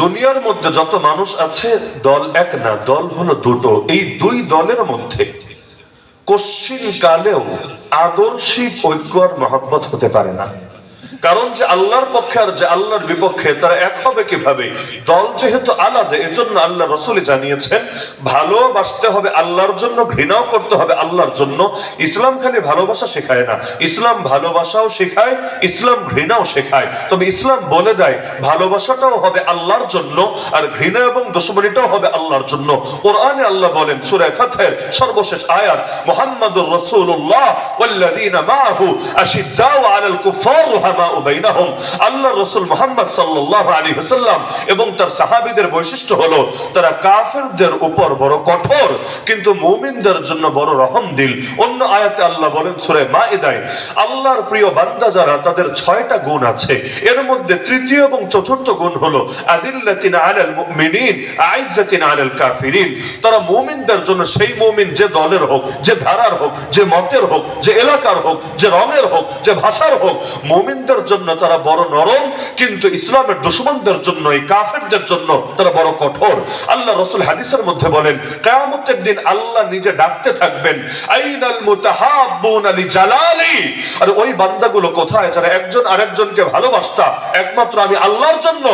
দুনিয়ার মধ্যে যত মানুষ আছে দল এক না, দল হলো দুটো। এই দুই দলের মধ্যে কশ্চিন কালেও আদর্শিক ঐক্য আর মহব্বত হতে পারে না। কারণ যে আল্লাহর পক্ষে আর যে আল্লাহর বিপক্ষে তারা এক হবে কিভাবে? দল যেহেতু আলাদা, এজন্য আল্লাহ রাসূল জানিয়েছেন ভালোবাসতে হবে আল্লাহর জন্য, ঘৃণাও করতে হবে আল্লাহর জন্য। ইসলাম খালি ভালোবাসা শেখায় না, ইসলাম ভালোবাসাও শেখায়, ইসলাম ঘৃণাও শেখায়। তবে ইসলাম বলে দেয় ভালোবাসাটাও হবে আল্লাহর জন্য আর ঘৃণা এবং দুশমনীটাও হবে আল্লাহর জন্য। কোরআনে আল্লাহ বলেন সূরা ফাতহের সর্বশেষ আয়াত, মুহাম্মাদুর রাসূলুল্লাহ ওয়াল্লাযীনা মাআহু আশিদ্দাউ আলাল কুফার রুহামাউ বাইনাহুম। আল্লাহ রাসূল মুহাম্মদ সাল্লাল্লাহু আলাইহি ওয়াসাল্লাম এবং তার সাহাবীদের বৈশিষ্ট্য হলো তারা কাফেরদের উপর বড় কঠোর কিন্তু মুমিনদের জন্য বড় রহমদিল। অন্য আয়াতে আল্লাহ বলেন সূরা মাইদায়, আল্লাহর প্রিয় বান্দা যারা তাদের 6টা গুণ আছে, এর মধ্যে তৃতীয় এবং চতুর্থ গুণ হলো আযিল্লাতিন আলাল মুমিনিন আইজ্জাতিন আলাল কাফিরিন। তারা মুমিনদের জন্য, সেই মুমিন যে দলের হোক, যে ধারার হোক, যে মতের হোক, যে এলাকার হোক, যে রঙের হোক, যে ভাষার হোক, মুমিনদের জন্য তারা বড় নরম, কিন্তু ইসলামের দুশমনদের জন্য, এই কাফেরদের জন্য তারা বড় কঠোর। আল্লাহ রাসূল হাদিসের মধ্যে বলেন কিয়ামতের দিন আল্লাহ নিজে ডাকতে থাকবেন, আইনাল মুতাহাব্বুনা লিজালালি। আর ওই বান্দাগুলো কোথায় যারা একজন আরেকজনকে ভালোবাসতা একমাত্র আমি আল্লাহর জন্য?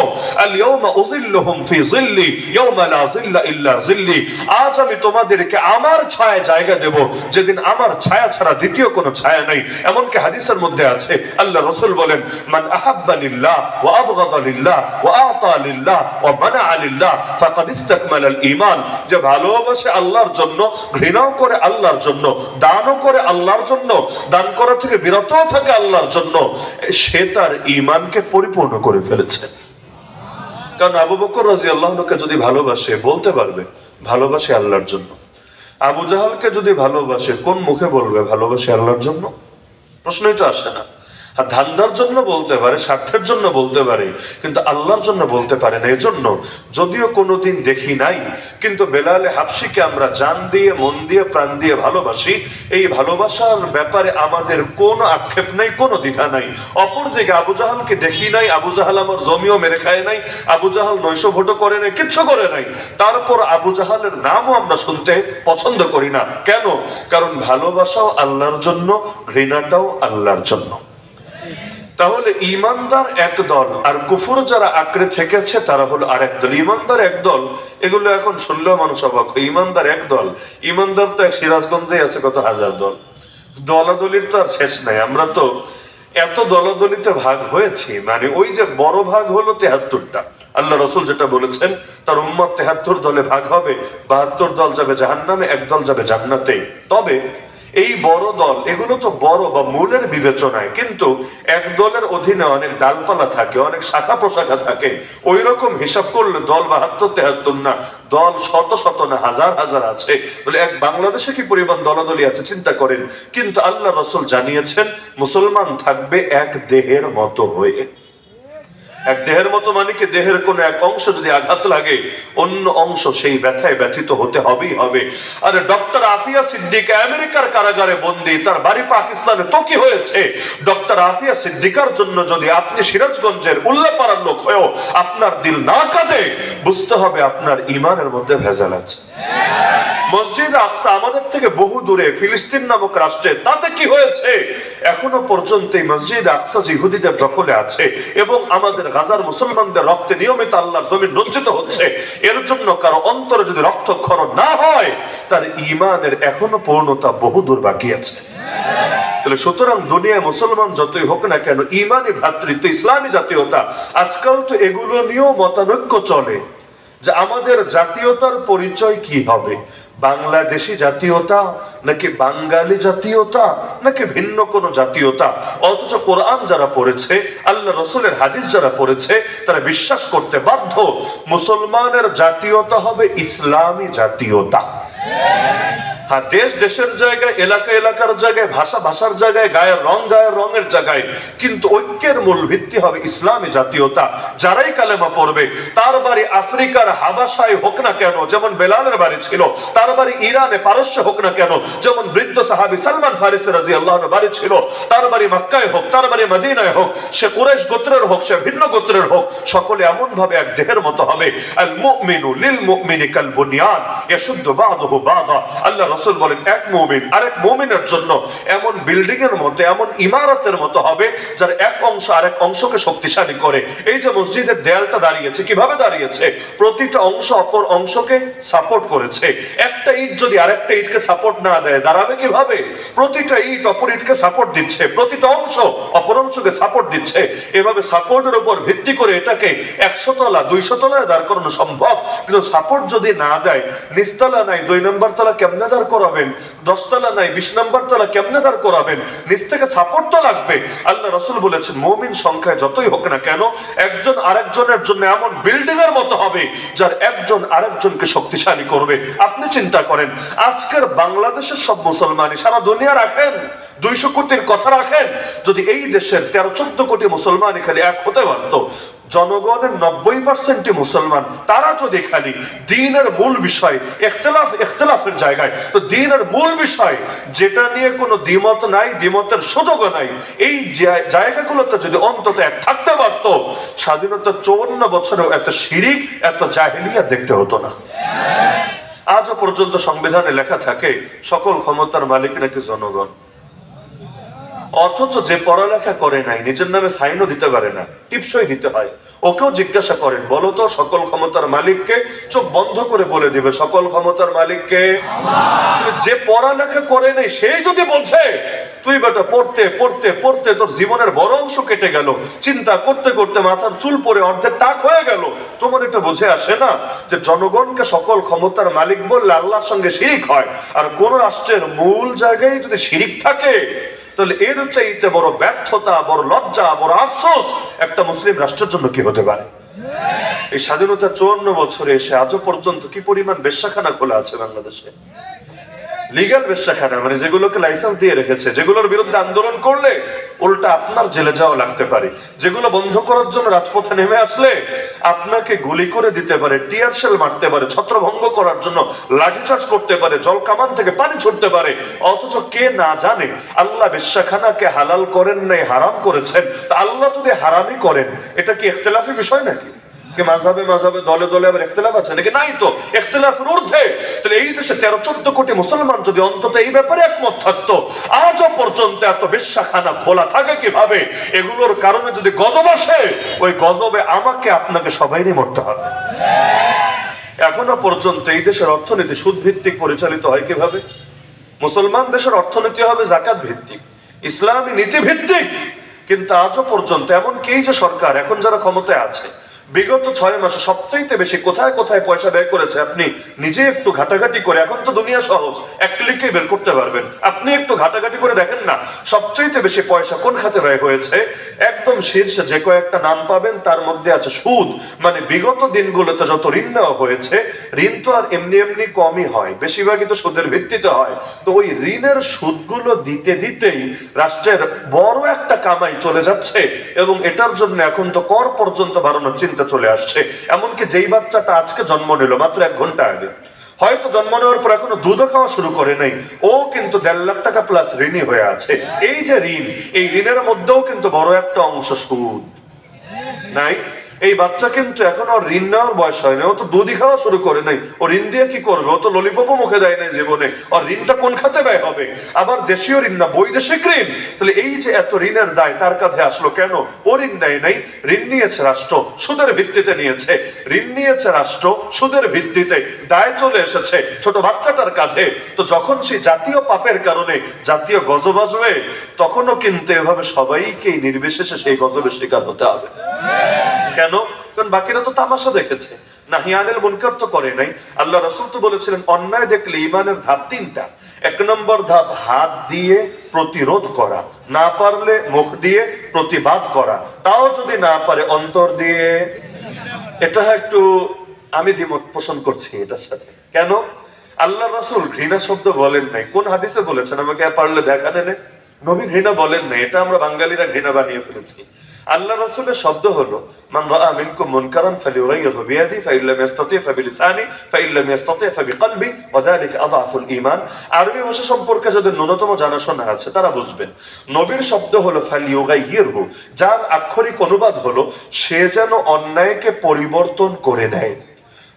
আল ইয়াউমা উযিল্লুহুম ফি যিল্লি ইয়াউমা লা যিল্লা ইল্লা যিল্লি। আজ আমি তোমাদেরকে আমার ছায়ায় জায়গা দেব যেদিন আমার ছায়া ছাড়া দ্বিতীয় কোনো ছায়া নাই। এমনকি হাদিসের মধ্যে আছে আল্লাহ রাসূল বলেন মান আহাব্বা লিল্লাহ ওয়া আবগাদা লিল্লাহ ওয়া আতা লিল্লাহ ওয়া মানাআ লিল্লাহ ফাকাদ ইসতাকমালাল ঈমান। যে ভালোবাসে আল্লাহর জন্য, ঘৃণাও করে আল্লাহর জন্য, দানও করে আল্লাহর জন্য, দান করা থেকে বিরতও থাকে আল্লাহর জন্য, সে তার ঈমানকে পরিপূর্ণ করে ফেলেছে। কারণ আবু বকর রাদিয়াল্লাহু আনহুকে যদি ভালোবাসে বলতে পারবে ভালোবাসে আল্লাহর জন্য। আবু জাহালকে যদি ভালোবাসে কোন মুখে বলবে ভালোবাসে আল্লাহর জন্য? প্রশ্নই তো আসে না। আর ধান্দার জন্য বলতে পারে, স্বার্থের জন্য বলতে পারে, কিন্তু আল্লাহর জন্য বলতে পারে না। এজন্য যদিও কোনোদিন দেখি নাই, কিন্তু বেলালে হাবশিকে আমরা জান দিয়ে, মন দিয়ে, প্রাণ দিয়ে ভালোবাসি। এই ভালোবাসার ব্যাপারে আমাদের কোনো আক্ষেপ নাই, কোনো দ্বিধা নাই। অপরদিকে আবু জাহালকে দেখি নাই, আবু জাহাল আমার জমিও মেরে খায় নাই, আবু জাহাল নৈশ ভোটও করে নাই, কিচ্ছু করে নাই, তারপর আবু জাহালের নামও আমরা শুনতে পছন্দ করি না। কেন? কারণ ভালোবাসাও আল্লাহর জন্য, ঘৃণাটাও আল্লাহর জন্য। তাহলে ঈমানদার এক দল আর কুফর যারা আঁকড়ে থেকেছে তারা হলো আরেক দল। ঈমানদার এক দল, এগুলো এখন শুনলেও মানুষ অবাক হয়। ঈমানদার এক দল, ঈমানদার তো এক সিরাজগঞ্জে আছে কত হাজার দল। দলাদলির তো আর শেষ নাই। আমরা তো এত দলাদলিতে ভাগ হয়েছি, মানে ওই যে বড় ভাগ হলো 73টা। আল্লাহ রাসূল যেটা বলেছেন তার উম্মত 73 দলে ভাগ হবে, 72 দল যাবে জাহান্নামে, এক দল যাবে জান্নাতে। তবে এই বড় দল এগুলো তো বড় বা মূলের বিবেচনায়, কিন্তু এক দলের অধীনে অনেক ডালপালা থাকে, অনেক শাখা প্রশাখা থাকে। ওই রকম হিসাব করলে দল 72 73 না, দল শত শত না, হাজার হাজার আছে। বলে এক বাংলাদেশে কি পরিমাণ দলাদলি আছে চিন্তা করেন। কিন্তু আল্লাহ রাসূল জানিয়েছেন মুসলমান থাকবে এক দেহের মতো হয়ে। এক দেহের মতো মানে কি? দেহের কোন এক অংশ যদি আঘাত লাগে অন্য অংশ সেই ব্যথায় ব্যথিত হতে হবেই হবে। আরে ডক্টর আফিয়া সিদ্দিক আমেরিকার কারাগারে বন্দী, তার বাড়ি পাকিস্তানে, তো কি হয়েছে? ডক্টর আফিয়া সিদ্দিকার জন্য যদি আপনি সিরাজগঞ্জের উল্লাপাড়ার লোক হয়েও আপনার দিল না কাঁদে, বুঝতে হবে আপনার ঈমানের মধ্যে ভেজাল আছে। মসজিদ আকসা আমাদের থেকে বহু দূরে ফিলিস্তিন নামক রাষ্ট্রে, তাতে কি হয়েছে? এখনো পর্যন্ত এই মসজিদ আকসা ইহুদিদের দখলে আছে এবং আমাদের গাজার মুসলমানদের রক্তে নিয়মিত আল্লাহর জমিন রঞ্জিত হচ্ছে। এর জন্য কারো অন্তরে যদি রক্তক্ষরণ না হয়, তার ঈমানের এখনো পূর্ণতা বহু দূর বাকি আছে। তাহলে সুতরাং দুনিয়ায় মুসলমান যতই হোক না কেন, ঈমানি ভ্রাতৃত্ব, ইসলামী জাতীয়তা, আজকাল তো এগুলো নিয়েও মতানৈক্য চলে যে আমাদের জাতীয়তার পরিচয় কি হবে, বাংলাদেশি জাতীয়তা নাকি বাঙালি জাতীয়তা নাকি ভিন্ন কোন জাতীয়তা। অথচ কোরআন যারা পড়েছে, আল্লাহ রাসূলের হাদিস যারা পড়েছে, তারা বিশ্বাস করতে বাধ্য মুসলমানের জাতীয়তা হবে ইসলামী জাতীয়তা। হ্যাঁ, দেশ দেশের জায়গায়, এলাকা এলাকার জায়গায়, ভাষা ভাষার জায়গায়, গায়ের রঙের জায়গায়, কিন্তু ঐক্যের মূল ভিত্তি হবে ইসলামী জাতীয়তা। যারাই কালেমা পড়বে, তার বাড়ি আফ্রিকার হাবাসায় হোক না কেন, যেমন বেলালের বাড়ি ছিল, তার বাড়ি ইরানে পারস্য হোক না কেন, যেমন বৃদ্ধ সাহাবী সালমান ফারিসি রাদিয়াল্লাহু আনহু বাড়ি ছিল, তার বাড়ি মক্কায় হোক, তার বাড়ি মদিনায় হোক, সে কুরাইশ গোত্রের হোক, সে ভিন্ন গোত্রের হোক, সকলে এমন ভাবে এক দেহের মতো হবে। আল মুমিনু লিল মুমিনি কাল বুনিয়ান ইয়াশুদ্দু বা'দুহু বা'দা। আল্লাহ রাসূল বলেন এক মুমিন আরেক মুমিনের জন্য এমন বিল্ডিং এর মতো, এমন ইমারতের মতো হবে যার এক অংশ আরেক অংশকে শক্তিশালী করে। এই যে মসজিদের দেয়ালটা দাঁড়িয়েছে, কিভাবে দাঁড়িয়েছে? প্রতিটা অংশ অপর অংশকে সাপোর্ট করেছে। একটা ইট যদি আরেকটা ইটকে সাপোর্ট না দেয়, দাঁড়াবে কিভাবে? প্রতিটা ইট অপর ইটকে সাপোর্ট দিচ্ছে, প্রতিটা অংশ অপর অংশকে সাপোর্ট দিচ্ছে। এভাবে সাপোর্টের উপর ভিত্তি করে এটাকে 100 তলা 200 তলায় দাঁড় করানো সম্ভব। কিন্তু সাপোর্ট যদি না দেয়, নিচতলা নাই 2 নম্বর তলা কেমনে দাঁড় করাবেন? 10 তলা নাই 20 নম্বর তলা কেমনে দাঁড় করাবেন? নিচ থেকে সাপোর্ট তো লাগবে। আল্লাহ রাসূল বলেছেন মুমিন সংখ্যায় যতই হোক না কেন, একজন আরেকজনের জন্য এমন বিল্ডিং এর মতো হবে যার একজন আরেকজনকে শক্তিশালী করবে। আপনি চিন্তা করেন, আজকের বাংলাদেশের সব মুসলমানই সারা দুনিয়া রাখেন, 200 কোটির কথা রাখেন, যদি এই দেশের 13-14 কোটি মুসলমান খালি এক হতে পারত, জনগণের 90% মুসলমান, তারা যদি খালি দ্বীনের মূল বিষয়, ইখতিলাফের জায়গায়, তো দ্বীনের মূল বিষয় যেটা নিয়ে কোনো দ্বিমত নাই, দ্বিমতের সুযোগও নাই, এই জায়গাগুলোতে যদি অন্তত এক থাকতে পারত, স্বাধীনতা 54 বছরেও এত শিরিক, এত জাহেলিয়াত দেখতে হতো না। আজও পর্যন্ত সংবিধানে লেখা থাকে সকল ক্ষমতার মালিক নাকি জনগণ, অথচ যে পড়ালেখা করে নাই, নিজের নামে সাইনও দিতে পারে না, টিপসই দিতে হয়, ওকেও জিজ্ঞাসা করেন বলো তো সকল ক্ষমতার মালিককে? চোখ বন্ধ করে বলে দিবে সকল ক্ষমতার মালিককে। যে পড়ালেখা করে নাই সেই যদি বলছে তুই বেটা পড়তে পড়তে পড়তে তোর জীবনের বড় অংশ কেটে গেল, চিন্তা করতে করতে মাথার চুল পরে অর্ধেক টাক হয়ে গেল, তোমার এটা বুঝে আসে না যে জনগণকে সকল ক্ষমতার মালিক বললে আল্লাহর সঙ্গে শিরিক হয়? আর কোন রাষ্ট্রের মূল জায়গায় যদি শিরিক থাকে, তাহলে এর চাইতে বড় ব্যর্থতা, বড় লজ্জা, বড় আফসোস একটা মুসলিম রাষ্ট্রের জন্য কি হতে পারে? এই স্বাধীনতা 54 বছরে এসে আজও পর্যন্ত কি পরিমাণ বেশ্যাখানা খোলা আছে বাংলাদেশে, লিগ্যাল বেশ্যাখানা, মানে যেগুলোকে লাইসেন্স দিয়ে রেখেছে, যেগুলোর বিরুদ্ধে আন্দোলন করলে উল্টা আপনার জেলে যাওয়া লাগতে পারে, যেগুলো বন্ধ করার জন্য রাজপথে নেমে আসলে আপনাকে গুলি করে দিতে পারে, টিয়ার শেল মারতে পারে, ছত্রভঙ্গ করার জন্য লাঠিচার্জ করতে পারে, জল কামান থেকে পানি ছুটতে পারে। অথচ কে না জানে আল্লাহ বেশ্যাখানাকে হালাল করেন নাই, হারাম করেছেন। তা আল্লাহ যদি হারামই করেন, এটা কি ইখতিলাফি বিষয় নাকি? মাযহাবে মাযহাবে দলে দলে আবার ইখতিলাফ আছে নাকি? নাই তো, ইখতিলাফের ঊর্ধ্বে। তাহলে এই দেশে 13-14 কোটি মুসলমান যদি অন্তত এই ব্যাপারে একমত থাকতো, আজও পর্যন্ত এত বেশ্যাখানা খোলা থাকে কিভাবে? এগুলোর কারণে যদি গজব আসে, ওই গজবে আমাকে আপনাকে সবাইরই মরতে হবে। এখনো পর্যন্ত এই দেশের অর্থনীতি সুদ ভিত্তিক পরিচালিত হয় কিভাবে? মুসলমান দেশের অর্থনীতি হবে যাকাত ভিত্তিক, ইসলামী নীতি ভিত্তিক, কিন্তু আজও পর্যন্ত এমনকি এই যে সরকার এখন যারা ক্ষমতায় আছে, বিগত 6 মাসে সবচাইতে বেশি কোথায় কোথায় পয়সা ব্যয় করেছে আপনি নিজে একটু ঘাটাঘাটি করে, এখন তো দুনিয়া সহজ, এক ক্লিকে বের করতে পারবেন, আপনি একটু ঘাটাঘাটি করে দেখেন না সবচাইতে বেশি পয়সা কোন খাতে ব্যয় হয়েছে। একদম শীর্ষে যে কয়েকটা নাম পাবেন তার মধ্যে আছে সুদ। মানে বিগত দিনগুলোতে যত ঋণ নেওয়া হয়েছে, ঋণ তো আর এমনি এমনি কমই হয়, বেশিরভাগই তো সুদের ভিত্তিতে হয়। তো ওই ঋণের সুদগুলো দিতে দিতেই রাষ্ট্রের বড় একটা কামাই চলে যাচ্ছে, এবং এটার জন্য এখন তো কর পর্যন্ত বাড়ানোর চিন্তা চলে আসছে। এমনকি যেই বাচ্চাটা আজকে জন্ম নিল মাত্র 1 ঘন্টা আগে, হয়তো জন্ম নেওয়ার পর এখনো দুধও খাওয়া শুরু করে নাই, ও কিন্তু 1.5 লাখ টাকা প্লাস ঋণী হয়ে আছে। এই যে ঋণ, এই ঋণের মধ্যেও কিন্তু বড় একটা অংশ সুদ। নাই, এই বাচ্চা কিন্তু এখন ওর ঋণ নেওয়ার বয়স হয় না, ও তো দুধই খাওয়া শুরু করে নাই, ও ঋণ দিয়ে কি করবে? ও তো ললিপপও মুখে দেয় নাই জীবনে, ওর ঋণটা কোন খাতে ব্যয় হবে? আবার দেশীয় ঋণ না, বৈদেশিক ঋণ। তাহলে এই যে এত ঋণের দায় তার কাঁধে আসলো কেন? ও ঋণ নেয় নাই, ঋণ নিয়েছে রাষ্ট্র, সুদের ভিত্তিতে নিয়েছে, ঋণ নিয়েছে রাষ্ট্র, সুদের ভিত্তিতে দায় চলে এসেছে ছোট বাচ্চাটার কাঁধে। তো যখন সেই জাতীয় পাপের কারণে জাতীয় গজব আসবে, তখনও কিন্তু এভাবে সবাইকেই নির্বিশেষে সেই গজবের শিকার হতে হবে। কেন? কারণ বাকিরা তো তামাশা দেখেছে, নাহি আনিল মুনকার তো করে নাই। আল্লাহ রাসূল তো বলেছিলেন অন্যায় দেখলে ঈমানের ধাপ 3টা। 1 নম্বর ধাপ হাত দিয়ে প্রতিরোধ করা, না পারলে মুখ দিয়ে প্রতিবাদ করা, তাও যদি না পারে অন্তর দিয়ে। এটা একটু আমি দ্বিমত পোষণ করছি এটার সাথে। কেন? আল্লাহ রাসূল ঘৃণা শব্দ বলেন নাই। কোন হাদিসে বলেছেন? আমাকে পারলে দেখা দেন। নবী ঘৃণা বলেন নাই, এটা আমরা বাঙালিরা ঘৃণা বানিয়ে ফেলেছি। আল্লাহ রাসূলের শব্দ হলো মান রাআ মিনকুম মুনকারান ফালিয়ুগাইয়িরহু বিয়াদি ফাইন লাম ইসতাতি ফাবিলিসানি ফাইন লাম ইসতাতি ফাবিকলবি ওয়া যালিকা আযআফুল ঈমান। আরবি ভাষা সম্পর্কে যাদের ন্যূনতম জানাশোনা আছে তারা বুঝবেন নবীর শব্দ হলো ফালিয়ুগাইয়িরহু, যার আক্ষরিক অনুবাদ হলো সে যেন অন্যায়কে পরিবর্তন করে দেয়।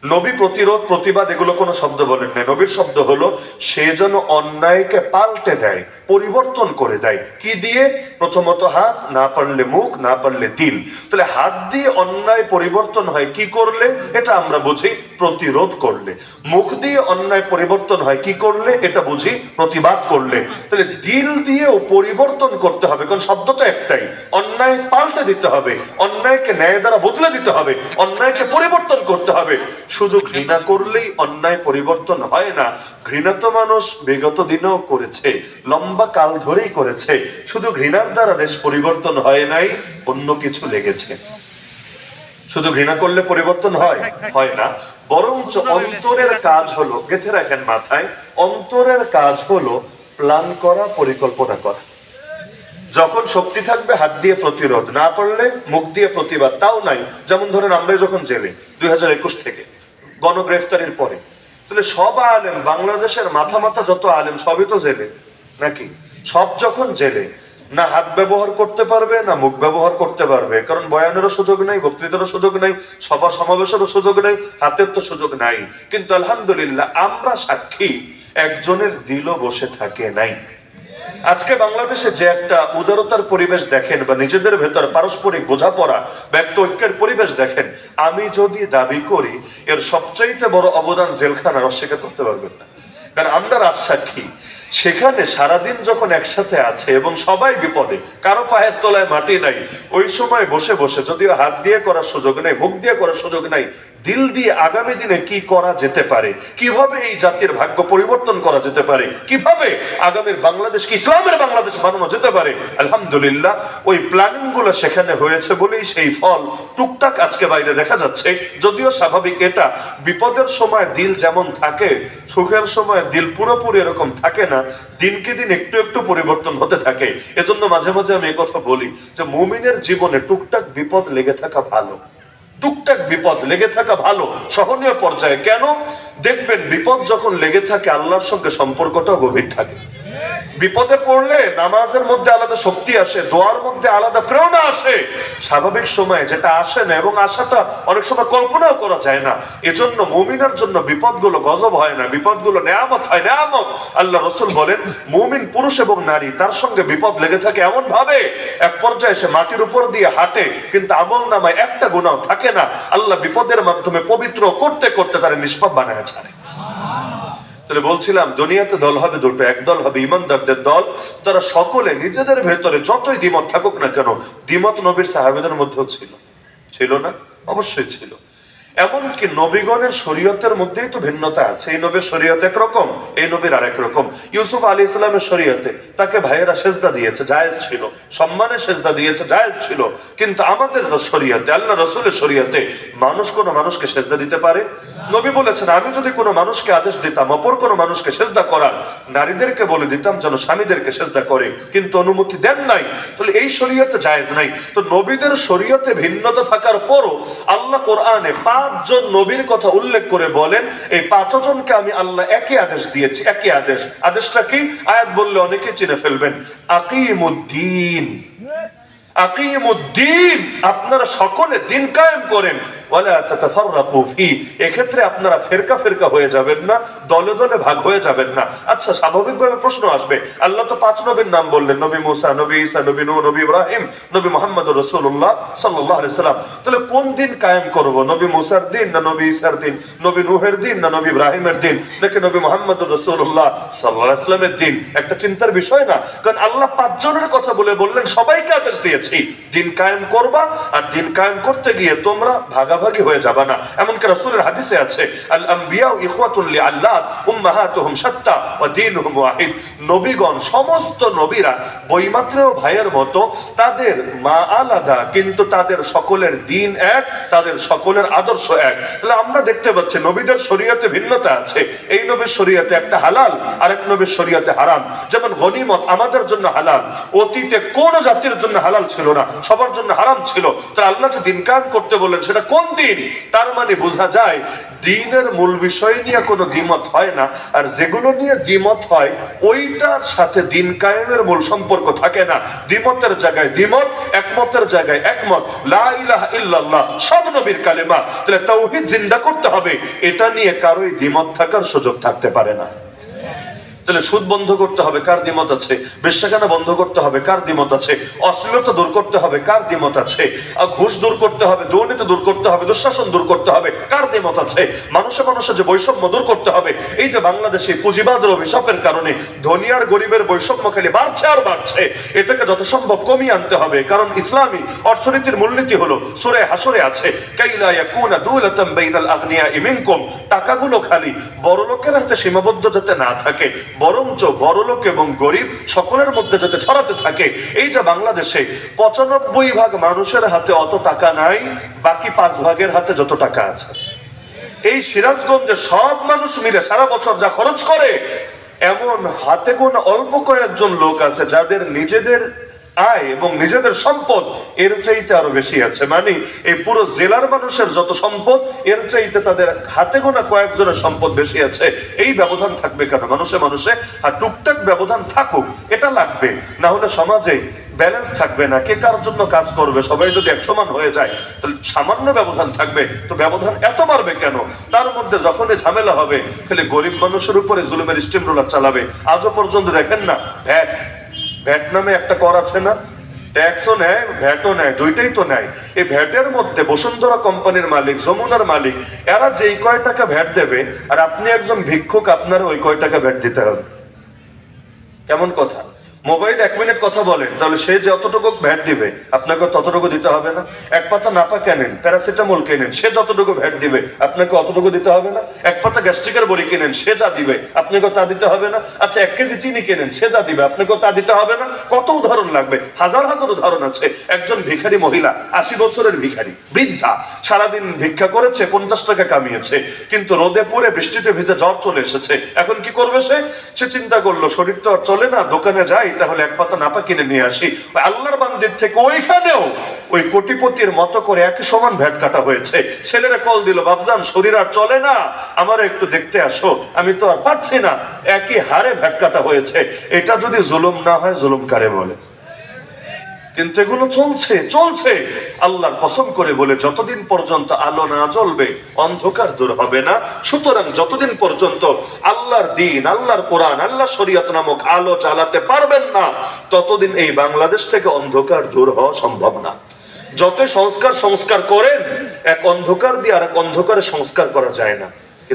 নবী প্রতিরোধ প্রতিবাদ এগুলো কোনো শব্দ বলেন নাই, নবীর শব্দ হলো সে যেন অন্যায়কে পাল্টে দেয়, পরিবর্তন করে দেয়। কি দিয়ে? প্রথমত হাত, না পারলে মুখ, না পারলে দিল। তাহলে হাত দিয়ে অন্যায় পরিবর্তন হয় কি করলে? এটা আমরা বুঝি প্রতিরোধ করলে। মুখ দিয়ে অন্যায় পরিবর্তন হয় কি করলে? এটা বুঝি প্রতিবাদ করলে। তাহলে দিল দিয়েও পরিবর্তন করতে হবে, কারণ শব্দটা একটাই, অন্যায় পাল্টে দিতে হবে, অন্যায়কে ন্যায় দ্বারা বদলে দিতে হবে, অন্যায়কে পরিবর্তন করতে হবে। শুধু ঘৃণা করলেই অন্যায় পরিবর্তন হয় না। ঘৃণা তো মানুষ বিগত দিনেও করেছে, লম্বা কাল ধরেই করেছে। শুধু ঘৃণার দ্বারা দেশ পরিবর্তন হয় নাই, অন্য কিছু লেগেছে। শুধু ঘৃণা করলে পরিবর্তন হয় না, বরঞ্চ অন্তরের কাজ হলো, গেঁথে রাখেন মাথায়, অন্তরের কাজ হলো প্ল্যান করা, পরিকল্পনা করা। যখন শক্তি থাকবে হাত দিয়ে প্রতিরোধ, না পারলে মুখ দিয়ে প্রতিবাদ। তাও নাই, যেমন ধরেন আমরা যখন জেলে 2021 থেকে গণগ্রেফতারির পরে, তাহলে সব আলেম, বাংলাদেশের মাথা যত আলেম সবই তো জেলে নাকি? সব যখন জেলে, না হাত ব্যবহার করতে পারবে না মুখ ব্যবহার করতে পারবে, কারণ বয়ানেরও সুযোগ নাই, বক্তৃতারও সুযোগ নাই, সভা সমাবেশেরও সুযোগ নাই, হাতের তো সুযোগ নাই। কিন্তু আলহামদুলিল্লাহ আমরা সাক্ষী, একজনের দিলও বসে থাকে নাই। আজকে বাংলাদেশে যে একটা উদারতার পরিবেশ দেখেন, বা নিজেদের ভেতর পারস্পরিক বোঝাপড়া বা একটা ঐক্যের পরিবেশ দেখেন, আমি যদি দাবি করি এর সবচাইতে বড় অবদান জেলখানার, অস্বীকার করতে পারবেন না। কারণ আমরা রাজসাক্ষী, সেখানে সারাদিন যখন একসাথে আছে এবং সবাই বিপদে, কারো পায়ের তলায় মাটি নাই, ওই সময় বসে বসে, যদিও হাত দিয়ে করার সুযোগ নেই, মুখ দিয়ে করার সুযোগ নাই, দিল দিয়ে আগামী দিনে কি করা যেতে পারে, কিভাবে এই জাতির ভাগ্য পরিবর্তন করা যেতে পারে, কিভাবে আগামীর বাংলাদেশকে ইসলামের বাংলাদেশ বানানো যেতে পারে, আলহামদুলিল্লাহ ওই প্ল্যানিং গুলো সেখানে হয়েছে বলেই সেই ফল টুকটাক আজকে বাইরে দেখা যাচ্ছে। যদিও স্বাভাবিক, এটা বিপদের সময় দিল যেমন থাকে, সুখের সময় দিল পুরোপুরি এরকম থাকে না, দিনকে দিন একটু একটু পরিবর্তন হতে থাকে। এজন্য মাঝে মাঝে আমি এই কথা বলি যে মুমিনের জীবনে টুকটাক বিপদ লেগে থাকা ভালো, টুকটাক বিপদ লেগে থাকা ভালো, সহনীয় পর্যায়ে। কেন? দেখবেন বিপদ যখন লেগে থাকে আল্লাহর সঙ্গে সম্পর্কটাও গভীর থাকে। বিপদে পড়লে নামাজের মধ্যে আলাদা শক্তি আসে, দোয়ার মধ্যে আলাদা প্রেরণা আসে, স্বাভাবিক সময়ে যেটা আসে না, এবং আশাটা অনেক সময় কল্পনাও করা যায় না। এজন্য মুমিনের জন্য বিপদগুলো গজব হয় না, বিপদগুলো নেয়ামত হয়, নেয়ামত। আল্লাহ রাসূল বলেন মুমিন পুরুষ এবং নারী, তার সঙ্গে বিপদ লেগে থাকে এমন ভাবে এক পর্যায়ে সে মাটির উপর দিয়ে হাঁটে, কিন্তু আমল নামায় একটা গুনাহ থাকে না। আল্লাহ বিপদের মাধ্যমে পবিত্র করতে করতে তারা নিষ্পাপ বানায় ছাড়ে। তাহলে বলছিলাম দুনিয়াতে দল হবে দুটো, একদল হবে ইমানদারদের দল, যারা সকলে নিজেদের ভেতরে যতই দ্বিমত থাকুক না কেন, দ্বিমত নবীর সাহাবীদের মধ্যেও ছিল না? অবশ্যই ছিল। এমনকি নবীগণের শরীয়তের মধ্যেই তো ভিন্নতা আছে। এই নবীর শরীয়ত একরকম, এই নবীর আরেক রকম। ইউসুফ আলাইহিস সালামের শরীয়তে তাকে ভাইয়েরা সেজদা দিয়েছে, জায়েজ ছিল, সম্মানে সেজদা দিয়েছে, জায়েজ ছিল। কিন্তু আমাদের শরীয়তে, আল্লাহ রাসূলের শরীয়তে মানুষ কোনো মানুষকে সেজদা দিতে পারে? নবী বলেছেন আমি যদি কোনো মানুষকে আদেশ দিতাম অপর কোনো মানুষকে সেজদা করার, নারীদেরকে বলে দিতাম যেন স্বামীদেরকে সেজদা করে, কিন্তু অনুমতি দেন নাই। তাহলে এই শরীয়তে জায়েজ নাই। তো নবীদের শরীয়তে ভিন্নতা থাকার পরও আল্লাহ কোরআনে 5 জন নবীর কথা উল্লেখ করে বলেন এই 5 জনকে আমি আল্লাহ একই আদেশ দিয়েছি, একই আদেশ। আদেশটা কি? আয়াত বললে অনেকে চিনে ফেলবেন, আকিমুদ্দিন। আকিমুদ্দিন, আপনারা সকলে দিন কায়েম করেন, ওয়ালা তাতাফাররাকু ফি, এক্ষেত্রে আপনারা ফেরকা ফেরকা হয়ে যাবেন না, দলে দলে ভাগ হয়ে যাবেন না। আচ্ছা, স্বাভাবিকভাবে প্রশ্ন আসবে, আল্লাহ তো 5 নবীর নাম বললেন, নবী মুসা, নবী ঈসা, নবী নূহ, নবী ইব্রাহিম, নবী মুহাম্মদুর রাসূলুল্লাহ সাল্লাল্লাহু আলাইহি সাল্লাম। তাহলে কোন দিন কায়েম করব? নবী মুসার দিন না নবী ঈসার দিন? নবী নূহের দিন না নবী ইব্রাহিমের দিন? নাকি নবী মুহাম্মদুর রাসূলুল্লাহ সাল্লাল্লাহু আলাইহি সাল্লামের দিন? একটা চিন্তার বিষয় না? কারণ আল্লাহ 5 জনের কথা বলে বললেন সবাইকে আদেশ দিয়েছি দিন কায়েম করবা, আর দিন কায়েম করতে গিয়ে তোমরা ভাগাভাগি হয়ে যাবা না। এমনকি রাসূলের হাদিসে আছে, আল আম্বিয়া ইখওয়াতুল লিআল্লাহ উম্মাহাতুহুম শাত্তা ওয়া দীনুহুম ওয়াহিদ। নবীগণ, সমস্ত নবীরা বৈমাত্রেয় ভাইয়ের মতো, তাদের মা আলাদা কিন্তু তাদের সকলের দিন এক, তাদের সকলের আদর্শ এক। তাহলে আমরা দেখতে পাচ্ছি নবীদের শরীয়তে ভিন্নতা আছে। এই নবীর শরীয়তে একটা হালাল, আরেক নবীর শরীয়তে হারাম। যেমন গনিমত আমাদের জন্য হালাল, অতীতে কোন জাতির জন্য হালাল ছিল না, সবার জন্য হারাম ছিল। তাই আল্লাহ যে দিন কায়েম করতে বললেন সেটা কোন দিন, তার মানে বোঝা যায় দিনের মূল বিষয় নিয়ে কোনো দ্বিমত হয় না, আর যেগুলো নিয়ে দ্বিমত হয় ওইটার সাথে দিন কায়েমের মূল সম্পর্ক থাকে না। দ্বিমতের জায়গায় দ্বিমত, একমতের জায়গায় একমত। লা ইলাহা ইল্লাল্লাহ সব নবীর কালেমা, তাহলে তাওহীদ জিন্দা করতে হবে, এটা নিয়ে কারোই দ্বিমত থাকার সুযোগ থাকতে পারে না। তাহলে সুদ বন্ধ করতে হবে, কার দ্বিমত আছে? বেশ্যাখানা বন্ধ করতে হবে, কার দ্বিমত আছে? অশ্লীলতা দূর করতে হবে, কার দ্বিমত আছে? ঘুষ দূর করতে হবে, দুর্নীতি দূর করতে হবে, দুঃশাসন দূর করতে হবে, কার দ্বিমত আছে? মানুষে মানুষে যে বৈষম্য দূর করতে হবে, এই যে বাংলাদেশে পুঁজিবাদের অভিশাপের কারণে ধনী আর গরিবের বৈষম্য খালি বাড়ছে আর বাড়ছে, এটাকে যত সম্ভব কমিয়ে আনতে হবে। কারণ ইসলামী অর্থনীতির মূলনীতি হলো, সূরা হাসরে আছে, কাইলা ইয়াকুনা দুলাতাম বাইনাল আগনিয়াই মিনকুম, টাকাগুলো খালি বড় লোকের হাতে সীমাবদ্ধ যাতে না থাকে, বরঞ্চ বড়লোক এবং গরিব সকলের মধ্যে যাতে ছড়াতে থাকে। এই যে বাংলাদেশে 95% মানুষের হাতে অত টাকা নাই, বাকি 5% হাতে যত টাকা আছে। এই সিরাজগঞ্জে সব মানুষ মিলে সারা বছর যা খরচ করে, এমন হাতে গোনা অল্প কয়েকজন লোক আছে যাদের নিজেদের আয় এবং নিজেদের সম্পদ এর চাইতে আরো বেশি আছে। মানে এই পুরো জেলার মানুষের যত সম্পদ, এর চাইতে তাদের হাতে গোনা কয়েকজনের সম্পদ বেশি আছে। এই ব্যবধান থাকবে কেন? মানুষে মানুষে আর টুকটাক ব্যবধান থাকুক, এটা লাগবে, না হলে সমাজে ব্যালেন্স থাকবে না। কে কার জন্য কাজ করবে? সবাই যদি এক সমান হয়ে যায় তাহলে সামান্য ব্যবধান থাকবে, তো ব্যবধান এত বাড়বে কেন? তার মধ্যে যখনই ঝামেলা হবে খালি গরিব মানুষের উপরে জুলুমের স্টিম রোলার চালাবে। আজও পর্যন্ত দেখেন না, ভ্যাট নামে একটা কর আছে না, ট্যাক্সও নেয় ভ্যাটও নেয়, দুইটাই তো নেয়। এই ভ্যাটের মধ্যে বসুন্ধরা কোম্পানির মালিক, যমুনার মালিক, এরা যেই কয় টাকা ভ্যাট দেবে আর আপনি একজন ভিক্ষুক, আপনার ওই কয় টাকা ভ্যাট দিতে হবে। কেমন কথা? মোবাইল 1 মিনিট কথা বলেন, তাহলে সে যতটুকু ভ্যাট দিবে আপনাকে ততটুকু দিতে হবে না? এক পাতা নাপা কেনেন, প্যারাসিটামল কেনেন, সে যতটুকু ভ্যাট দিবে আপনাকে অতটুকু দিতে হবে না? এক পাতা গ্যাস্ট্রিকের বড়ি কেনেন, সে যা দিবে আপনাকে তা দিতে হবে না? আচ্ছা 1 কেজি চিনি কেনেন, সে যা দিবে আপনাকে তা দিতে হবে না? কত উদাহরণ লাগবে, হাজার হাজার উদাহরণ আছে। একজন ভিখারি মহিলা, 80 বছরের ভিখারি, বৃদ্ধা, সারাদিন ভিক্ষা করেছে, 50 টাকা কামিয়েছে, কিন্তু রোদে পড়ে বৃষ্টিতে ভিজে জ্বর চলে এসেছে। এখন কি করবে? সে চিন্তা করলো শরীর তো আর চলে না, দোকানে যাই, তাহলে এক পাতা নাপা কিনে নিয়ে আসি। আল্লাহর বান্দির থেকে ওইখানেও ওই কোটিপতির মতো করে একই সমান ভ্যাট কাটা হয়েছে। ছেলেরা কল দিল, বাবজান শরীর আর চলে না, আমার একটু দেখতে আসো, আমি তো আর পারছি না। একই হারে ভ্যাট কাটা হয়েছে। এটা যদি জুলুম না হয়, জুলুম কারে বলে? কিন্তু এগুলো চলছে। আল্লাহর কসম করে বলে, যতদিন পর্যন্ত আলো না জ্বলবে অন্ধকার দূর হবে না। সুতরাং যতদিন পর্যন্ত আল্লাহর দ্বীন, আল্লাহর কোরআন, আল্লাহ শরীয়ত নামক আলো জ্বালাতে পারবেন না, ততদিন এই বাংলাদেশ থেকে অন্ধকার দূর হওয়া সম্ভব না। যত সংস্কার করেন, এক অন্ধকার দিয়ে আর এক অন্ধকারে সংস্কার করা যায় না।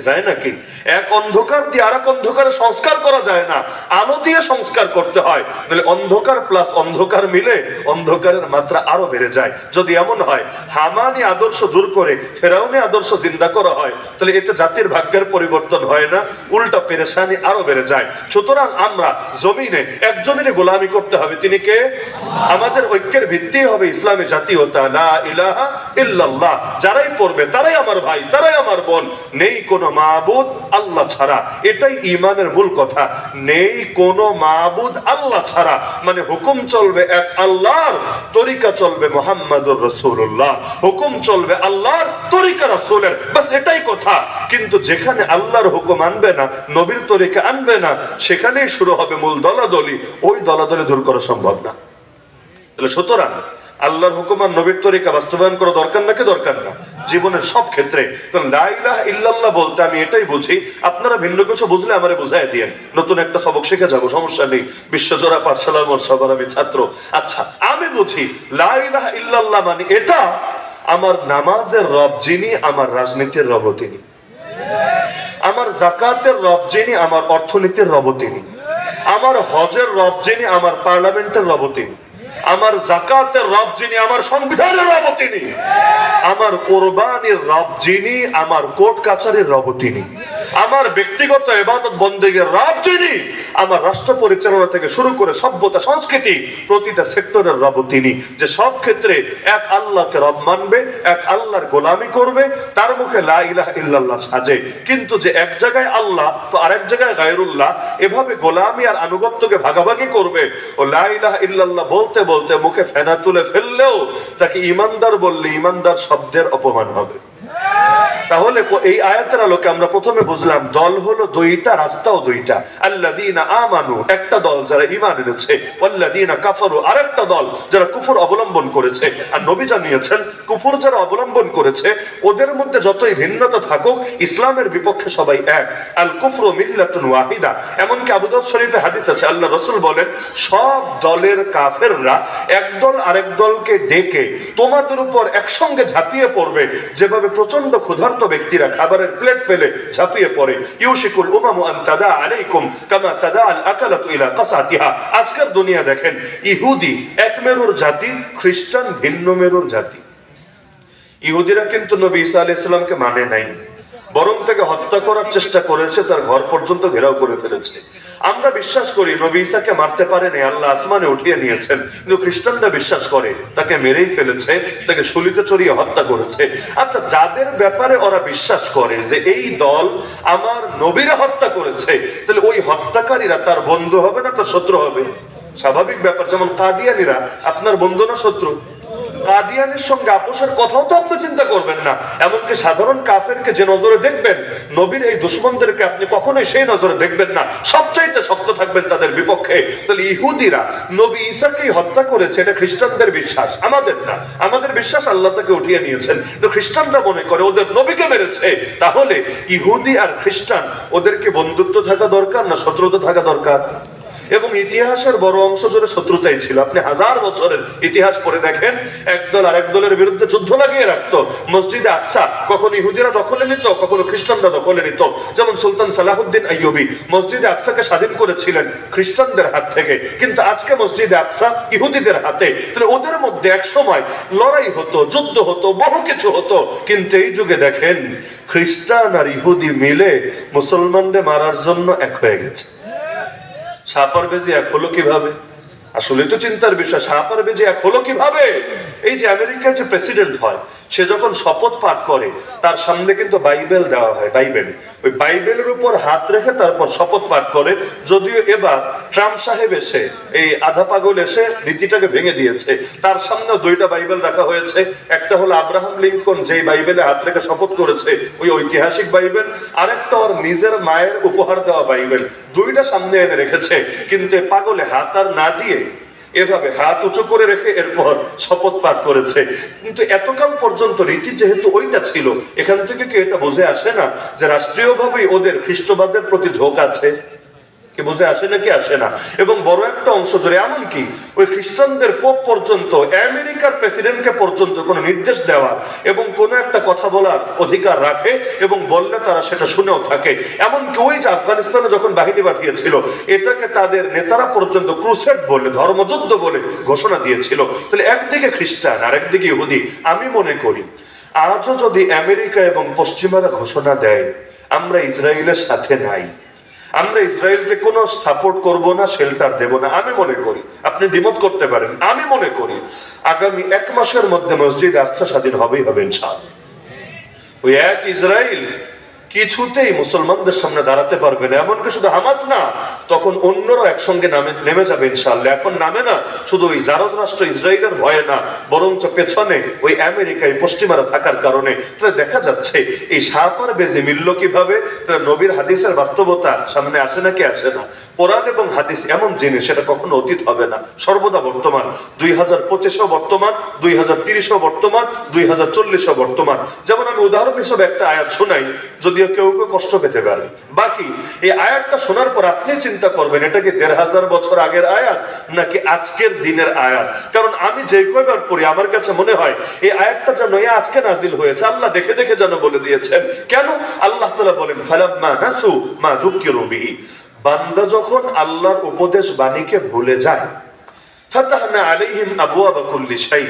যায় নাকি? এক অন্ধকার দিয়ে আর এক অন্ধকারে সংস্কার করা যায় না, আলো দিয়ে সংস্কার করতে হয়। তাহলে অন্ধকার প্লাস অন্ধকার মিলে অন্ধকারের মাত্রা আরো বেড়ে যায়। যদি এমন হয় হামানি আদর্শ দূর করে ফেরাউনি আদর্শ জিন্দা করা হয়, তাহলে এতে জাতির ভাগ্যের পরিবর্তন হয় না, উল্টা পেরেশানি আরো বেড়ে যায়। সুতরাং আমরা জমিনে একজনের গোলামি করতে হবে, তিনি কে? আমাদের ঐক্যের ভিত্তি হবে ইসলামী জাতীয়তা, লা ইলাহা ইল্লাল্লাহ। যারাই পড়বে তারাই আমার ভাই, তারাই আমার বোন। নেই কোন মাবুদ আল্লাহ ছাড়া, এটাই ঈমানের মূল কথা। নেই কোন মাবুদ আল্লাহ ছাড়া, মানে হুকুম চলবে এক আল্লাহর, তরিকা চলবে মুহাম্মাদুর রাসূলুল্লাহ। হুকুম চলবে আল্লাহর, তরিকা রাসূলের, বাস এটাই কথা। কিন্তু যেখানে আল্লাহর হুকুম আনবে না, নবীর তরিকা আনবে না, সেখানেই শুরু হবে মূল দলাদলি। ওই দলাদলি দূর করা সম্ভব না। তাহলে সুতরাং আল্লাহর হুকুম আর নবীর তরিকা বাস্তবায়ন করা দরকার নাকি দরকার না? জীবনের সব ক্ষেত্রে। লা ইলাহা ইল্লাল্লাহ বলতে আমি এটাই বুঝি, আপনারা ভিন্ন কিছু বুঝলে আমারে বুঝাই দিয়েন, নতুন একটা সবক শিখে যাবো, সমস্যা নেই। বিশ্বজোড়া পাঠশালার মোর সবার আমি ছাত্র। আচ্ছা, আমি বুঝি লা ইলাহা ইল্লাল্লাহ মানে এটা, আমার নামাজের রব যিনি, আমার রাজনীতির রব তিনি, আমার যাকাতের রব যিনি, আমার অর্থনীতির রব তিনি, আমার হজের রব যিনি, আমার পার্লামেন্টের রব তিনি, আমার যাকাতের রব যিনি, আমার সংবিধানের রব তিনি, আমার কোরবানির রব যিনি, আমার কোর্ট কাছারির রব তিনি, আমার ব্যক্তিগত ইবাদত বন্দেগীর রব যিনি, আমার রাষ্ট্র পরিচালনা থেকে শুরু করে সভ্যতা সংস্কৃতি প্রতিটা সেক্টরের রব তিনি, যে সব ক্ষেত্রে এক আল্লাহকে রব মানবে, এক আল্লাহর গোলামি করবে, তার মুখে লা ইলাহা ইল্লাল্লাহ সাজে। কিন্তু যে এক জায়গায় আল্লাহ তো আরেক জায়গায় গায়রুল্লাহ, এভাবে গোলামি আর আনুগত্যকে ভাগাভাগি করবে, ও লা ইলাহা ইল্লাল্লাহ বলতে বলতে মুখে ফেনা তুলে ফেললেও তাকে ঈমানদার বললে ঈমানদার শব্দের অপমান হবে। তাহলে এই আয়াতের আলোকে আমরা প্রথমে বুঝলাম দল হলো দুইটা, রাস্তাও দুইটা। আল্লাযীনা আমানু একটা দল যারা ঈমান এনেছে, ওয়াল্লাযীনা কাফারু আরেকটা দল যারা কুফর অবলম্বন করেছে। আর নবী জানিয়েছেন কুফর যারা অবলম্বন করেছে ওদের মধ্যে যতই ভিন্নতা থাকুক ইসলামের বিপক্ষে সবাই এক। আল কুফরু মিল্লাতুন ওয়াহিদা। এমনকি আবু দাউদ শরীফে হাদিস আছে, আল্লাহ রাসূল বলেন সব দলের কাফেররা একদল আরেক দলকে ডেকে তোমাদের উপর একসঙ্গে ঝাঁপিয়ে পড়বে, যেভাবে প্রচন্ড ক্ষুধার্ত ব্যক্তিরা খাবারের প্লেট পেলে ঝাঁপিয়ে পড়ে। ইউশিকুল উমামু আন তাদা আলাইকুম কামা তাদা আল আকালাতু ইলা কাসাতিহা। আজকের দুনিয়া দেখেন, ইহুদি এক মেরুর জাতি, খ্রিস্টান ভিন্ন মেরুর জাতি। ইহুদিরা কিন্তু নবী ঈসা আলাইহিস সালামকে মানে নাই, বরং তাকে হত্যা করার চেষ্টা করেছে, তার ঘর পর্যন্ত ঘেরাও করে ফেলেছে। আমরা বিশ্বাস করি নবী ঈসাকে মারতে পারেনি, আল্লাহ আসমানে উঠিয়ে নিয়েছেন, কিন্তু খ্রিস্টানরা বিশ্বাস করে তাকে মেরেই ফেলেছে, তাকে শুলিতে চড়িয়ে হত্যা করেছে। আচ্ছা, যাদের ব্যাপারে ওরা বিশ্বাস করে যে এই দল আমার নবীরা হত্যা করেছে, তাহলে ওই হত্যাকারীরা তার বন্ধু হবে না তার শত্রু হবে? স্বাভাবিক ব্যাপার। যেমন কাদিয়ানীরা আপনার বন্ধু না শত্রু? কাদিয়ানের সঙ্গে আপোষের কথাও তো আপনি চিন্তা করবেন না। এমনকি সাধারণ কাফেরকে যে নজরে দেখবেন, নবীর এই দুশমনদেরকে আপনি কখনোই সেই নজরে দেখবেন না, সবচাইতে শক্ত থাকবেন তাদের বিপক্ষে। তাহলে ইহুদিরা নবী ঈসাকেই হত্যা করেছে, এটা খ্রিস্টানদের বিশ্বাস, আমাদের না। আমাদের বিশ্বাস আল্লাহ তাকে উঠিয়ে নিয়েছেন, তো খ্রিস্টানরা মনে করে ওদের নবীকে মেরেছে। তাহলে ইহুদি আর খ্রিস্টান ওদেরকে বন্ধুত্ব থাকা দরকার না শত্রুতা থাকা দরকার? এবং ইতিহাসের বড় অংশ জুড়ে শত্রুতাই ছিল। আপনি হাজার বছরের ইতিহাস পড়ে দেখেন, একদল আরেক দলের বিরুদ্ধে যুদ্ধ লাগিয়ে রাখতো। মসজিদে আকসা কখনো ইহুদিরা দখলে নিত, কখনো খ্রিস্টানরা দখলে নিত। যেমন সুলতান সালাহুদ্দিন আইয়ুবী মসজিদে আকসাকে স্বাধীন করেছিলেন খ্রিস্টানদের হাত থেকে, কিন্তু আজকে মসজিদে আকসা ইহুদিদের হাতে। তাহলে ওদের মধ্যে এক সময় লড়াই হতো, যুদ্ধ হতো, বহু কিছু হতো। কিন্তু এই যুগে দেখেন খ্রিস্টান আর ইহুদি মিলে মুসলমানদের মারার জন্য এক হয়ে গেছে। সাপার বেজি এক হলো কিভাবে? আসলে তো চিন্তার বিষয়, সাপার বেজি এক হলো কিভাবে? এই যে আমেরিকায় যে প্রেসিডেন্ট হয়, সে যখন শপথ পাঠ করে তার সামনে কিন্তু বাইবেল দেওয়া হয়, বাইবেল। ওই বাইবেলের উপর হাত রেখে তারপর শপথ পাঠ করে। যদিও এবার ট্রাম্প সাহেব এসে, এই আধা পাগল এসে নীতিটাকে ভেঙে দিয়েছে। তার সামনে দুইটা বাইবেল রাখা হয়েছে, একটা হলো আব্রাহাম লিঙ্কন যেই বাইবেলে হাত রেখে শপথ করেছে, ওই ঐতিহাসিক বাইবেল, আরেকটা ওর নিজের মায়ের উপহার দেওয়া বাইবেল। দুইটা সামনে এনে রেখেছে, কিন্তু পাগলে হাত আর না দিয়ে এভাবে হাত উঁচু করে রেখে এরপর শপথ পাঠ করেছে। কিন্তু এতকাল পর্যন্ত রীতি যেহেতু ওইটা ছিল, এখান থেকে কি এটা বুঝে আসে না যে রাষ্ট্রীয়ভাবেই ওদের খ্রিস্টবাদের প্রতি ঝোঁক আছে? কি বুঝে আসে নাকি আসে না? এবং বড় একটা অংশ জুড়ে এমনকি ওই খ্রিস্টানদের পোপ পর্যন্ত, আমেরিকার প্রেসিডেন্টকে পর্যন্ত কোনো নির্দেশ দেওয়ার এবং কোনো একটা কথা বলার অধিকার রাখে, এবং বললে তারা সেটা শুনেও থাকে। এমনকি ওই যে আফগানিস্তানে যখন বাহিনী পাঠিয়েছিল, এটাকে তাদের নেতারা পর্যন্ত ক্রুসেড বলে, ধর্মযুদ্ধ বলে ঘোষণা দিয়েছিল। তাহলে একদিকে খ্রিস্টান আর একদিকে ইহুদি। আমি মনে করি আজও যদি আমেরিকা এবং পশ্চিমারা ঘোষণা দেয় আমরা ইসরায়েলের সাথে নাই, আমরা ইসরায়েলকে কোনো সাপোর্ট করব না, শেল্টার দেব না, আমি মনে করি, আপনি দ্বিমত করতে পারেন, আমি মনে করি আগামী 1 মাসের মধ্যে মসজিদ আকসা স্বাধীন হবেই হবে ইনশাআল্লাহ। ওই এক ইসরায়েল কিছুতেই মুসলমানদের সামনে দাঁড়াতে পারবে না। এমনকি শুধু হামাস না, তখন অন্যরা একসঙ্গে নেমে যাবে ইনশাআল্লাহ। এখন নামে না শুধু ওই জারজ রাষ্ট্র ইসরায়েলের ভয়ে না, বরঞ্চ পেছনে ওই আমেরিকায় পশ্চিমারা থাকার কারণে। তাহলে দেখা যাচ্ছে এই সাপার বেজে মিলল কিভাবে? তাহলে নবীর হাদিসের বাস্তবতা সামনে আসে নাকি আসে না? কোরআন এবং হাদিস এমন জিনিস, সেটা কখনো অতীত হবে না, সর্বদা বর্তমান। 2025ও বর্তমান, 2030ও বর্তমান, 2040ও বর্তমান। যেমন আমি উদাহরণ হিসেবে একটা আয়াত শোনাই, যদিও কেউ কেউ কষ্ট পেতে পারে। বাকি এই আয়াতটা শোনার পর আপনি চিন্তা করবেন এটা কি 1500 বছর আগের আয়াত নাকি আজকের দিনের আয়াত। কারণ আমি যে কয়বার পড়ি আমার কাছে মনে হয় এই আয়াতটা যেন আজকে নাজিল হয়েছে, আল্লাহ দেখে দেখে যেন বলে দিয়েছেন। কেন? আল্লাহ তাআলা বলেন ফালাম্মা নাসু মা যুকিরু বিহি, বান্দা যখন আল্লাহর উপদেশ বাণীকে ভুলে যায়, ফাতাহনা আলাইহিম আবওয়াবা কুল্লি শাই।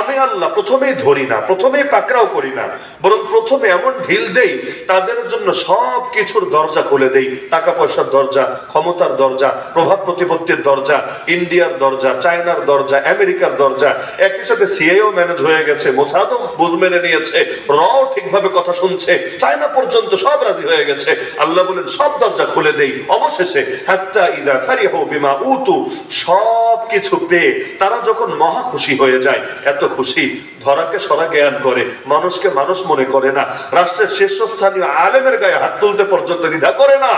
আমি আল্লাহ প্রথমেই ধরি না, প্রথমেই পাকড়াও করি না, বরং প্রথমে এমন ঢিল দেই তাদের জন্য সব কিছুর দরজা খুলে দেই। টাকা পয়সার দরজা, ক্ষমতার দরজা, প্রভাব প্রতিপত্তির দরজা, ইন্ডিয়ার দরজা, চায়নার দরজা, আমেরিকার দরজা, একই সাথে সিআইও ম্যানেজ হয়ে গেছে, মোসাদও বুঝ মেনে নিয়েছে, রও ঠিকভাবে কথা শুনছে, চায়না পর্যন্ত সব রাজি হয়ে গেছে। আল্লাহ বলেন সব দরজা খুলে দেই। অবশেষে হাত্তা ইদা ফারিহু বিমা উতু, সব কিছু পেয়ে তারা যখন মহা খুশি হয়ে যায়, এত খুশি ধরাকে সরা জ্ঞান করে, মানুষকে মানুষ মনে করে না, রাষ্ট্রের শীর্ষস্থানীয় আলেমের গায়ে হাত তুলতে পর্যন্ত দ্বিধা করে না,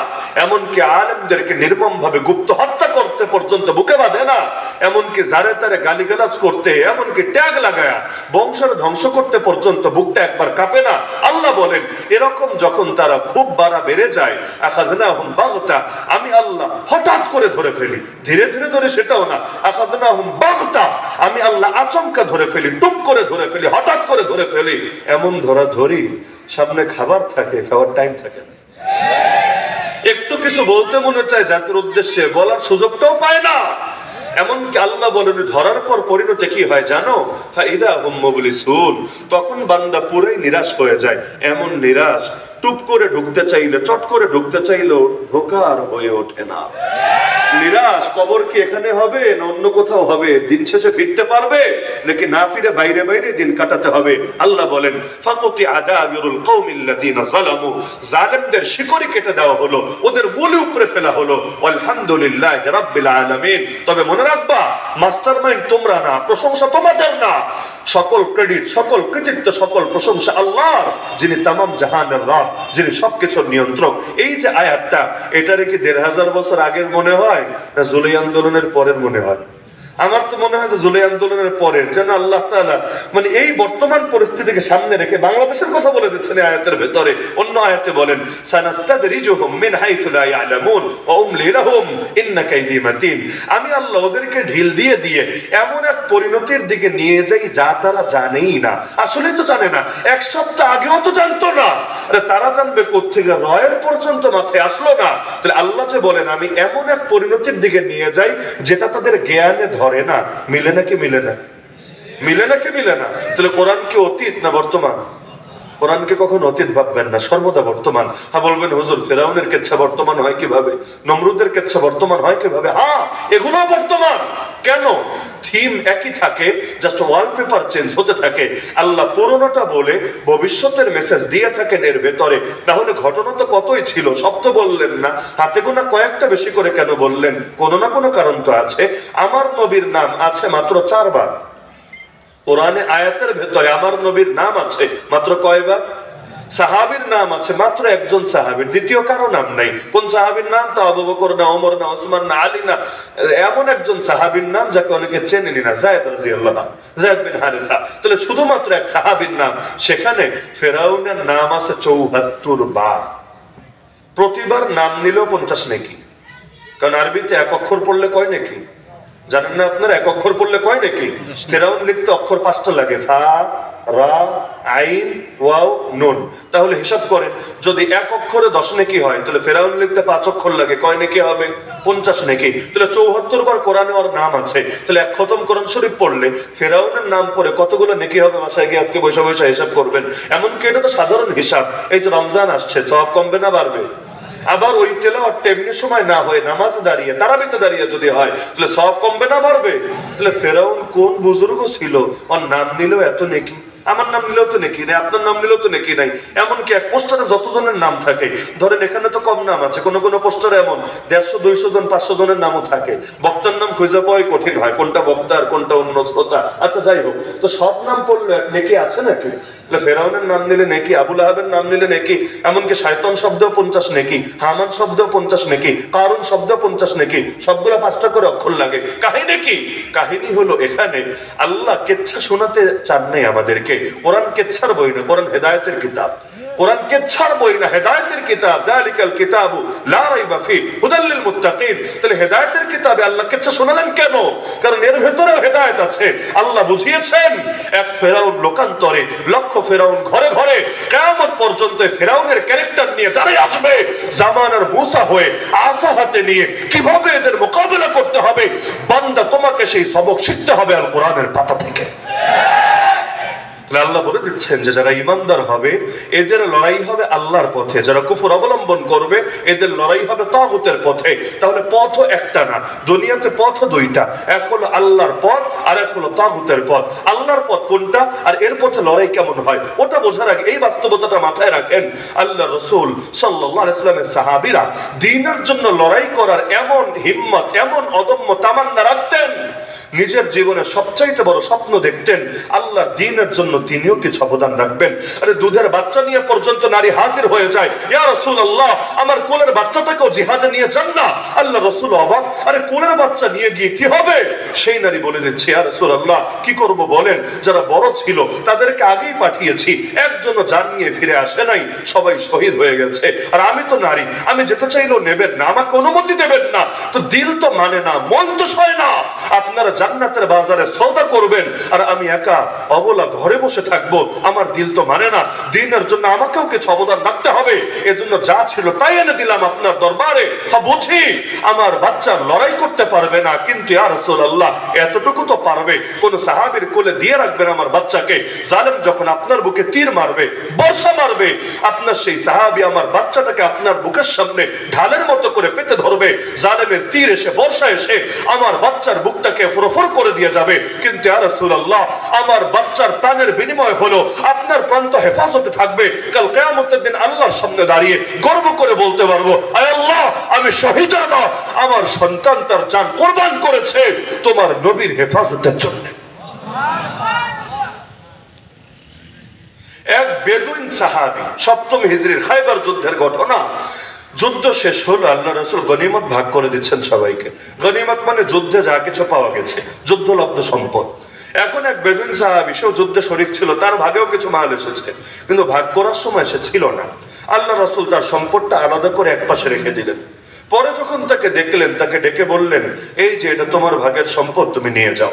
এমনকি আলেমদেরকে নির্মম ভাবে গুপ্ত হত্যা করতে পর্যন্ত বুকে বাঁধে না, এমনকি যারে তারে গালিগালাজ করতে, এমনকি ট্যাগ লাগায়া বংশের ধ্বংস করতে পর্যন্ত বুকটা একবার কাঁপে না। আল্লাহ বলেন এরকম যখন তারা খুব বাড়া বেড়ে যায়, আখাযনাহুম বাগতা, আমি আল্লাহ হঠাৎ করে ধরে ফেলি, ধীরে ধীরে ধরে সেটাও না, আখাযনাহুম বাগতা, আমি আল্লাহ আচমকা ধরে ফেলি, টুপ করে ধরে ফেলি, হঠাৎ করে ধরে ফেলি। এমন ধরা ধরি সামনে খাবার থাকে, খাওয়ার টাইম থাকে না, একটু কিছু বলতে মনে চায় জাতির উদ্দেশ্যে, বলার সুযোগটাও পায় না। এমনকি আল্লাহ বলেন ধরার পর পরিণতি কি হয় জানো? ফাইদা হুম মুবলিসুন, তখন বান্দা পুরাই নিরাশ হয়ে যায়। এমন নিরাশ, টুপ করে ঢুকতে চাইলে, চট করে ঢুকতে চাইলেও ঢোকার হয়ে ওঠে না। নিরাশ, কবর কি এখানে হবে না অন্য কোথাও হবে? দিন শেষে ফিরতে পারবে নাকি না ফিরে বাইরে বাইরে দিন কাটাতে হবে? আল্লাহ বলেন ফাকুতি আদাবিরুল কওমিল্লাযিনা যালামু, জালেমদের শিকড়ি কেটে দেওয়া হলো, ওদের বলি উপরে ফেলা হলো। আলহামদুলিল্লাহি রাব্বিল আলামিন। তবে মনে রাখবা, মাস্টারমাইন্ড তোমরা না, প্রশংসা তোমাদের না, সকল ক্রেডিট, সকল কৃতিত্ব, সকল প্রশংসা আল্লাহর, যিনি তামাম জাহানের রব, যিনি সবকিছুর নিয়ন্ত্রক। এই যে আয়াতটা, এটারে কি ১৫০০ বছর আগের মনে হয় না জুলাই আন্দোলনের পরের মনে হয়? আমার তো মনে হয় যে জুলাই আন্দোলনের পরের, যেন আল্লাহ তাআলা মানে এই বর্তমান পরিস্থিতিকে সামনে রেখে বাংলাদেশের কথা বলে দিচ্ছেন এই আয়াতের ভেতরে। অন্য আয়াতে বলেন সানাস্তাদরিজুহুম মিন হাইসু লা ইয়ালামুন ওয়া উমলি লাহুম ইন্না কাইদি মাতিন, আমি আল্লাহ ওদেরকে ঢিল দিয়ে দিয়ে এমন এক পরিণতির দিকে নিয়ে যাই যা তারা জানেই না। আসলেই তো জানে না, এক সপ্তাহ আগেও তো জানতো না, আরে তারা জানবে কোত্থেকে? রয়ের পর্যন্ত মাথায় আসলো না। তাহলে আল্লাহ যে বলেন আমি এমন এক পরিণতির দিকে নিয়ে যাই যেটা তাদের জ্ঞানে ধরে না। মিলে নাকি মিলে না? মিলে নাকি মিলে না? তাহলে কোরআন কি অতীত না বর্তমান? কোরআনকে কখনো অতীত ভাববেন না, সর্বদা বর্তমান। হ্যাঁ বলবেন হুজুর ফেরাউনের কেচ্ছা বর্তমান হয় কিভাবে, নমরুদের কেচ্ছা বর্তমান হয় কিভাবে? হ্যাঁ, এগুলো বর্তমান। কেন? থিম একই থাকে, জাস্ট ওয়ালপেপার চেঞ্জ হতে থাকে। আল্লাহ পুরোনোটা বলে ভবিষ্যতের মেসেজ দিয়ে থাকেন এর ভেতরে। তাহলে ঘটনা তো কতই ছিল, সব তো বললেন না, হাতে গোনা কয়েকটা বেশি করে কেন বললেন? কোনো না কোনো কারণ তো আছে। আমার নবীর নাম আছে মাত্র 4 বার কোরআনে, আয়াতের ভেতরে আমার নবীর নাম আছে মাত্র কয়বার? সাহাবীর নাম আছে মাত্র একজন সাহাবীর, দ্বিতীয় কারো নাম নাই। কোন সাহাবীর নাম? তা আবু বকর না, ওমর না, ওসমান না, আলী না, এমন একজন সাহাবীর নাম যাকে অনেকে চেনেনি না, যায়েদ রাদিয়াল্লাহু আনহু, যায়েদ বিন হারিসা। তাহলে শুধুমাত্র এক সাহাবীর নাম, সেখানে ফেরাউনের নাম আছে ৭৪ বার। প্রতিবার নাম নিলেও 50 নেকি, কারণ আরবিতে এক অক্ষর পড়লে কয় নেকি জানেন না আপনারা? এক অক্ষর পড়লে কয় নাকি? ফেরাউন লিখতে অক্ষর 5টা লাগে, ফা, রা, আইন, ওয়াও, নুন। তাহলে হিসাব করেন, যদি এক অক্ষরে 10 নেকি হয়, তাহলে ফেরাউন লিখতে 5 অক্ষর লাগে, কয় নেকি হবে? 50 নেকি। তাহলে 74 বার কোরআনে ওর নাম আছে। তাহলে এক খতম কোরআন শরীফ পড়লে ফেরাউনের নাম পড়ে কতগুলো নেকি হবে? বাসায় গিয়ে আজকে বৈশা বৈশা হিসাব করবেন। এমনকি এটা তো সাধারণ হিসাব। এই যে রমজান আসছে, সব কমবে না বাড়বে? আবার ওই তেলাওয়াত এমনি সময় না হয়ে নামাজ দাঁড়িয়ে, তারাবিতে দাঁড়িয়ে যদি হয়, তাহলে সব কমবে না বাড়বে? তাহলে ফেরাউন কোন বুজুর্গ ছিল, ওর নাম নিলেও এত নেকি? আমার নাম নিলেও তো নেকি নাই, আপনার নাম নিলেও তো নেকি নাই। এমনকি এক পোস্টারে যতজনের নাম থাকে, ধরেন এখানে তো কম নাম আছে, কোন কোন পোস্টারে এমন 150, 200 জন, 500 জনের নামও থাকে। বক্তার নাম খুঁজে পাওয়াই কঠিন হয়, কোনটা বক্তা আর কোনটা অন্য শ্রোতা। আচ্ছা যাই হোক, তো সব নাম পড়লে নেকি আছে নাকি? ফেরাউনের নাম নিলে নেকি, আবু লাহাবের নাম নিলে নেকি, এমনকি শয়তান শব্দেও 50 নেকি, হামান শব্দেও 50 নেকি, কারুন শব্দেও 50 নেকি। সবগুলো 5টা করে অক্ষর লাগে। কাহিনী কি? কাহিনী হলো এখানে আল্লাহ কেচ্ছা শোনাতে চান নাই আমাদেরকে। কোরআন কেচ্ছার বই না, কোরআন হেদায়েতের কিতাব। কোরআনকে ছাড়বই না, হেদায়েতের কিতাব, যালিকাল কিতাবু লা রাইবা ফি হুদাল লিল মুত্তাকিন। তাহলে হেদায়েতের কিতাবে আল্লাহ কিচ্ছা শোনালেন কেন? কারণ এর ভেতরেও হেদায়েত আছে। আল্লাহ বুঝিয়েছেন এক ফেরাউন লোকান্তরে, লক্ষ ফেরাউন ঘরে ঘরে, কিয়ামত পর্যন্ত ফেরাউনের ক্যারেক্টার নিয়ে যারাই আসবে জামানার মুসা হয়ে আসা হাতে নিয়ে কিভাবে এদের মোকাবেলা করতে হবে, বান্দা তোমাকে সেই সবক শিখতে হবে আল কোরআনের পাতা থেকে। আল্লাহ বলে দিচ্ছেন যে যারা ইমানদার হবে এদের লড়াই হবে আল্লাহর পথে, যারা কুফর অবলম্বন করবে এদের লড়াই হবে তাগুতের পথে। তাহলে পথ একটা না, দুনিয়াতে পথ দুইটা, এক হলো আল্লাহর পথ আর এক হলো তাগুতের পথ। আল্লাহর পথ কোনটা আর এর পথে লড়াই কেমন হয় ওটা বোঝার আগে এই বাস্তবতাটা মাথায় রাখেন। আল্লাহ রাসূল সাল্লাল্লাহু আলাইহি ওয়াসাল্লামের সাহাবীরা দ্বীনের জন্য লড়াই করার এমন হিম্মত, এমন অদম্য তামান্না রাখতেন, নিজের জীবনে সবচাইতে বড় স্বপ্ন দেখতেন আল্লাহর দ্বীনের জন্য তিনিও কিছু অবদান রাখবেন। আরে দুধের বাচ্চা নিয়ে পর্যন্ত নারী হাজির হয়ে যায়, ইয়া রাসূলুল্লাহ আমার কোলের বাচ্চাটাকেও জিহাদে নিয়ে যান না। আল্লাহ রাসূল অবাক, আরে কোলের বাচ্চা নিয়ে গিয়ে কি হবে? সেই নারী বলে দিচ্ছে, ইয়া রাসূলুল্লাহ কি করব বলেন, যারা বড় ছিল তাদেরকে আগেই পাঠিয়েছি, একজনও জান নিয়ে ফিরে আসে নাই, সবাই শহীদ হয়ে গেছে। আর আমি তো নারী, আমি যেতে চাইলেও নেবেন না, আমাকে অনুমতি দেবেন না। তো দিল তো মানে না, মন তো সয় না। আপনারা জান্নাতের বাজারে সওদা করবেন আর আমি একা অবলা ঘরে বসে থাকবো, আমার দিল তো মানে না। দ্বীনের জন্য আমাকেও কিছু অবদান রাখতে হবে, এজন্য যা ছিল তাই এনে দিলাম আপনার দরবারে। বুঝি আমার বাচ্চার লড়াই করতে পারবে না, কিন্তু ইয়া রাসূলুল্লাহ এতটুকু তো পারবে, কোন সাহাবীর কোলে দিয়ে রাখবেন আমার বাচ্চাকে। জালেম যখন আপনার বুকে তীর মারবে, বর্ষা মারবে, আপনার সেই সাহাবী আমার বাচ্চাটাকে আপনার বুকের সামনে ঢালের মতো করে পেতে ধরবে। জালেমের তীর এসে, বর্ষা এসে আমার বাচ্চার বুকটাকে ফরফর করে দিয়ে যাবে, কিন্তু ইয়া রাসূলুল্লাহ আমার বাচ্চার প্রাণের বিনিময় হলো আপনার প্রাণ তো হেফাজতে থাকবে। কাল কিয়ামতের দিন আল্লাহর সামনে দাঁড়িয়ে গর্ব করে বলতে পারবো, আয় আল্লাহ আমি শহীদ না, আমার সন্তান তার জান কুরবান করেছে তোমার নবীর হেফাজতের জন্য। এক বেদুইন সাহাবী, সপ্তম হিজরির খায়বার যুদ্ধের ঘটনা। যুদ্ধ শেষ হলো, আল্লাহ রাসূল গনিমত ভাগ করে দিচ্ছেন সবাইকে। গনিমত মানে যুদ্ধে যা কিছু পাওয়া গেছে, যুদ্ধলব্ধ সম্পদ। এখন এক বেদুইন সাহাবী, সেও যুদ্ধে শরীক ছিল, তার ভাগেও কিছু মাল এসেছে, কিন্তু ভাগ করার সময় সে ছিল না। আল্লাহ রাসূল তার সম্পদটা আলাদা করে এক পাশে রেখে দিলেন। পরে যখন তাকে দেখলেন, তাকে ডেকে বললেন, এই যে এটা তোমার ভাগের সম্পদ, তুমি নিয়ে যাও।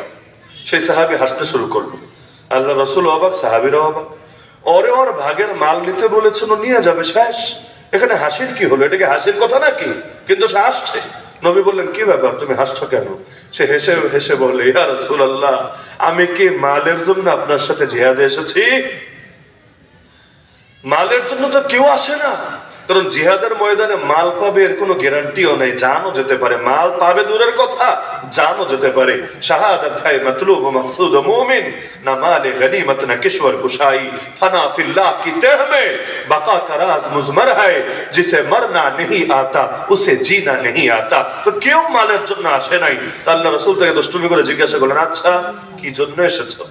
সেই সাহাবী হাসতে শুরু করলো। আল্লাহ রাসূল অবাক, সাহাবীরা অবাক। ওরে ওর ভাগের মাল নিতে বলেছিল, নিয়ে যাবে, শেষ। এখানে হাসির কি হলো? এটাকে হাসির কথা নাকি? কিন্তু সে হাসছে। নবী বললেন, কি ব্যাপার, তুমি হাসছো কেন? সে হেসে হেসে বলে, ইয়া রাসূলুল্লাহ আমি কি মালের জন্য আপনার সাথে জিহাদে এসেছি? মালের জন্য তো কেউ আসে না, কারণ জিহাদের ময়দানে মাল পাবে এর কোনো গ্যারান্টিও নেই, জানও যেতে পারে। মাল পাবে দূরের কথা, জানও যেতে পারে। শাহাদাত है मतलूब मकसूद मोमिन ना माल गनीमत ना किश्वर कुशाई फना फिल्लाह की तह में बका का राज मुजमर है जिसे मरना नहीं आता उसे जीना नहीं आता। তো কেউ মালের জন্য আসে নাই। আল্লাহ রাসূল তাকে দুষ্টুমি করে জিজ্ঞাসা করলেন, আচ্ছা কি জন্য এসেছো?